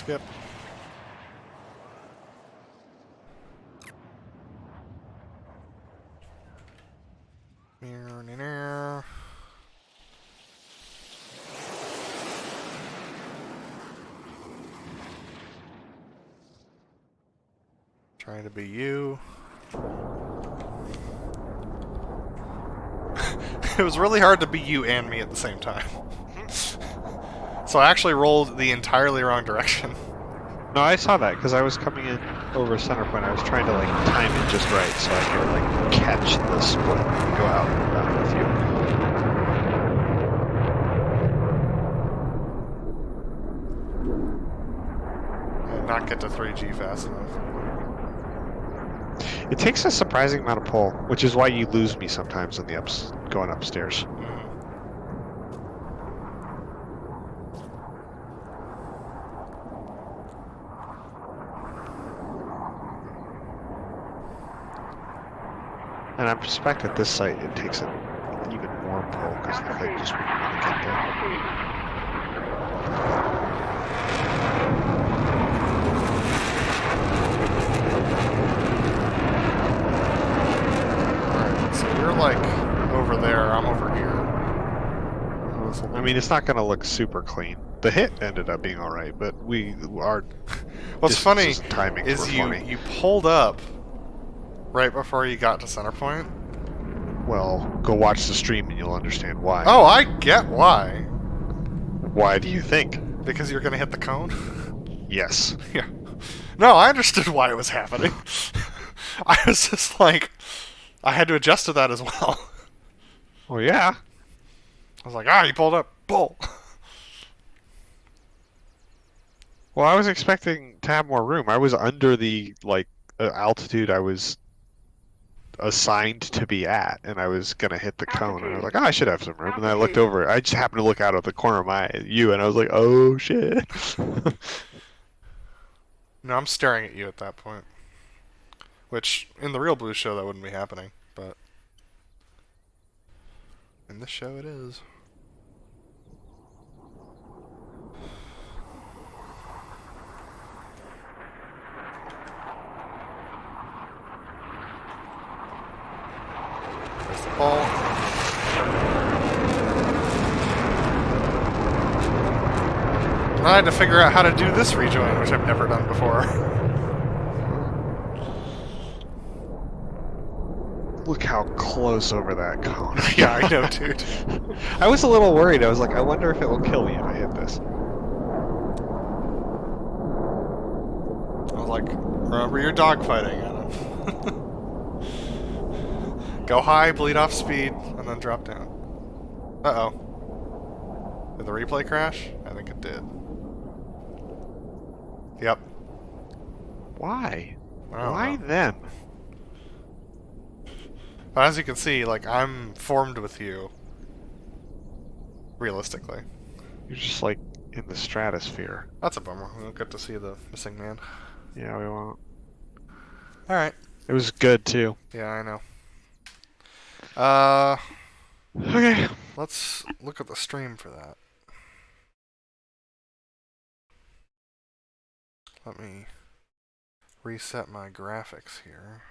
skip. Trying to be you. It was really hard to be you and me at the same time. So I actually rolled the entirely wrong direction. No, I saw that because I was coming in over center point. I was trying to like time it just right so I could like catch the split and go out with you. And not get to 3G fast enough. It takes a surprising amount of pull, which is why you lose me sometimes in the going upstairs. And I suspect at this site it takes an even more pull because the thing just wouldn't want to get there. Alright, so you're like over there, I'm over here. I mean, it's not going to look super clean. The hit ended up being alright, but our What's funny distances and timings is were funny. you pulled up right before you got to center point. Well, go watch the stream and you'll understand why. Oh, I get why. Why do you think? Because you're gonna hit the cone? Yes. Yeah. No, I understood why it was happening. I was just like, I had to adjust to that as well. Well, yeah. I was like, you pulled up. Pull. Well, I was expecting to have more room. I was under the altitude I was assigned to be at, and I was gonna hit the cone, and I was like, I should have some room. And then I looked over. I just happened to look out of the corner of my eye at you, and I was like, oh shit. No, I'm staring at you at that point. Which, in the real Blue show, that wouldn't be happening, but in this show, it is. There's the ball. And I had to figure out how to do this rejoin, which I've never done before. Look how close over that cone. Yeah, I know, dude. I was a little worried. I was like, I wonder if it will kill me if I hit this. I was like, remember your dogfighting, Adam. Go high, bleed off speed, and then drop down. Uh-oh. Did the replay crash? I think it did. Yep. Why? I don't Why know. them? But as you can see, like, I'm formed with you. Realistically. You're just like in the stratosphere. That's a bummer. We don't get to see the missing man. Yeah, we won't. Alright. It was good too. Yeah, I know. Okay. Let's look at the stream for that. Let me reset my graphics here.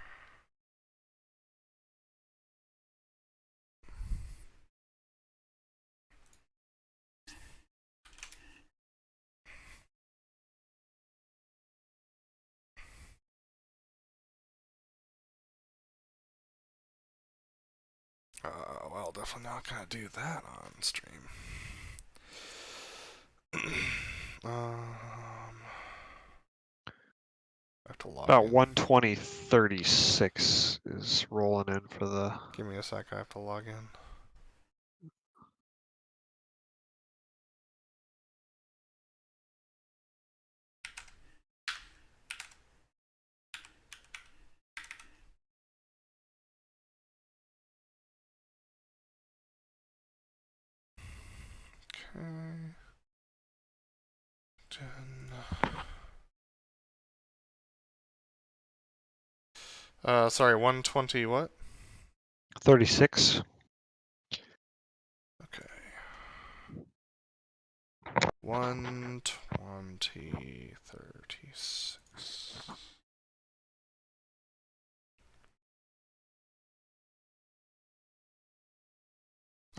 Well, definitely not gonna do that on stream. I have to log About in. 120.36 is rolling in for the... Give me a sec, I have to log in. Okay. Sorry, 120 what? 36. Okay. 120, 36.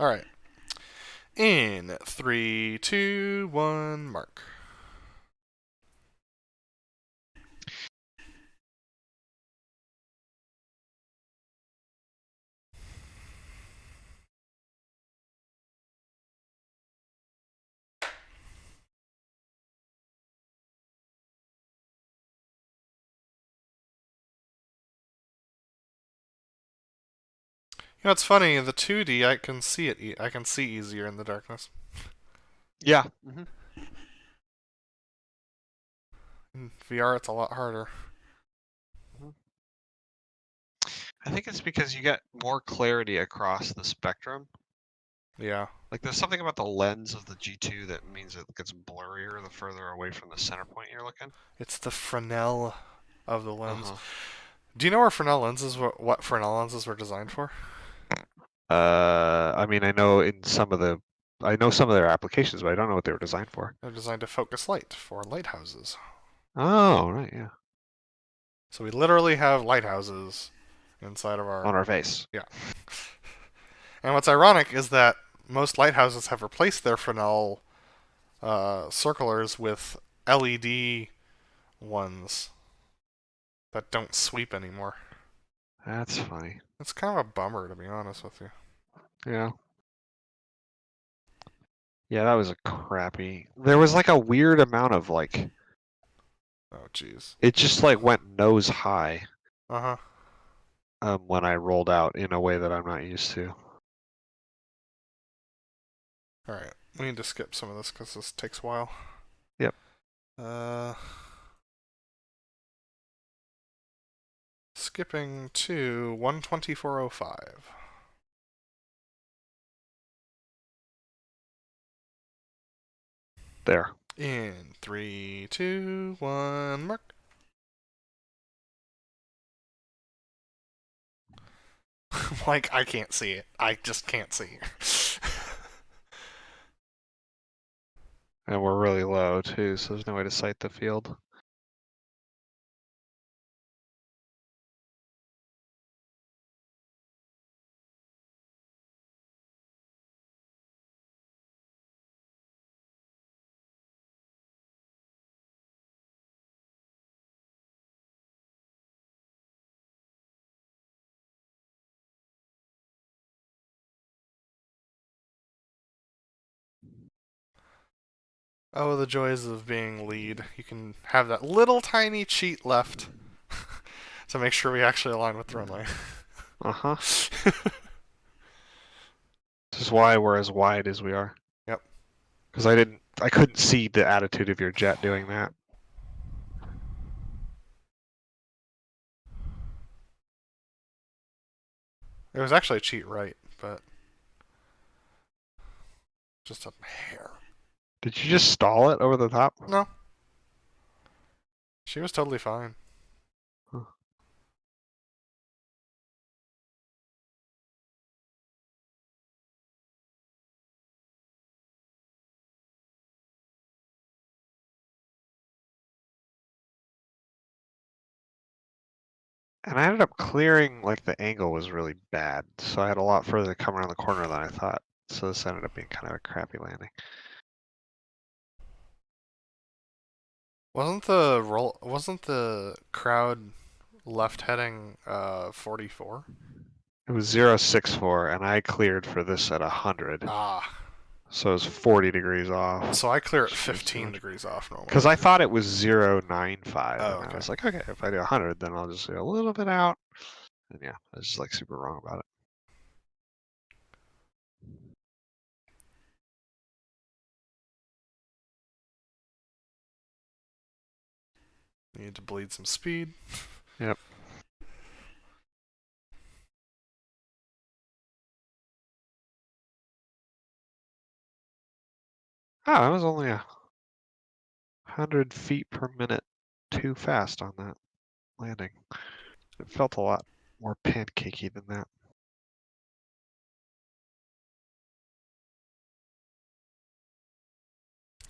All right. In 3, 2, 1, mark. You know, it's funny. The 2D, I can see it. I can see easier in the darkness. Yeah. In VR, it's a lot harder. I think it's because you get more clarity across the spectrum. Yeah. Like there's something about the lens of the G2 that means it gets blurrier the further away from the center point you're looking. It's the Fresnel of the lens. Uh-huh. Do you know where Fresnel lenses? What Fresnel lenses were designed for? I mean, I know some of their applications, but I don't know what they were designed for. They're designed to focus light for lighthouses. Oh, right, yeah. So we literally have lighthouses inside of On our face. Yeah. And what's ironic is that most lighthouses have replaced their Fresnel circulars with LED ones that don't sweep anymore. That's funny. It's kind of a bummer, to be honest with you. Yeah. Yeah, that was a crappy. There was like a weird amount of like. Oh, jeez. It just like went nose high. Uh-huh. When I rolled out in a way that I'm not used to. Alright, we need to skip some of this because this takes a while. Yep. Skipping to 124.05. There. In 3, 2, 1, mark. Like, I can't see it. I just can't see. And we're really low too, so there's no way to sight the field. Oh, the joys of being lead. You can have that little tiny cheat left to make sure we actually align with the runway. Uh-huh. This is why we're as wide as we are. Yep. Because I couldn't see the attitude of your jet doing that. It was actually a cheat right, but just a hair. Did you just stall it over the top? No. She was totally fine. Huh. And I ended up clearing, like the angle was really bad, so I had a lot further to come around the corner than I thought. So this ended up being kind of a crappy landing. Wasn't the crowd left heading 44? It was 064, and I cleared for this at 100. Ah. So it was 40 degrees off. So I clear at 15 degrees off normally. Because I thought it was 095, Oh, and okay. I was like, okay, if I do 100, then I'll just do a little bit out. And yeah, I was just like super wrong about it. Need to bleed some speed. Yep. Oh, that was only 100 feet per minute too fast on that landing. It felt a lot more pancakey than that.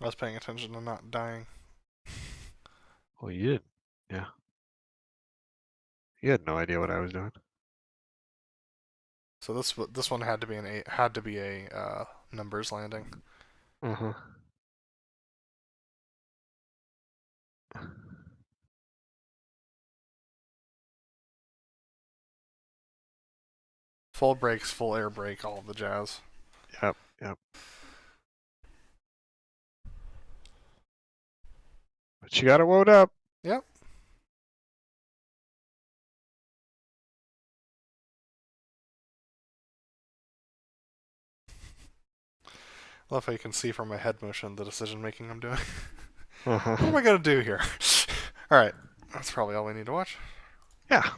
I was paying attention to not dying. Well, you did. Yeah. You had no idea what I was doing. So this one had to be a numbers landing. Uh-huh. Full brakes, full air brake, all of the jazz. Yep, yep. But you got it wound up. Yep. Love how you can see from my head motion the decision making I'm doing. Uh-huh. What am I gonna do here? Alright, that's probably all we need to watch. Yeah.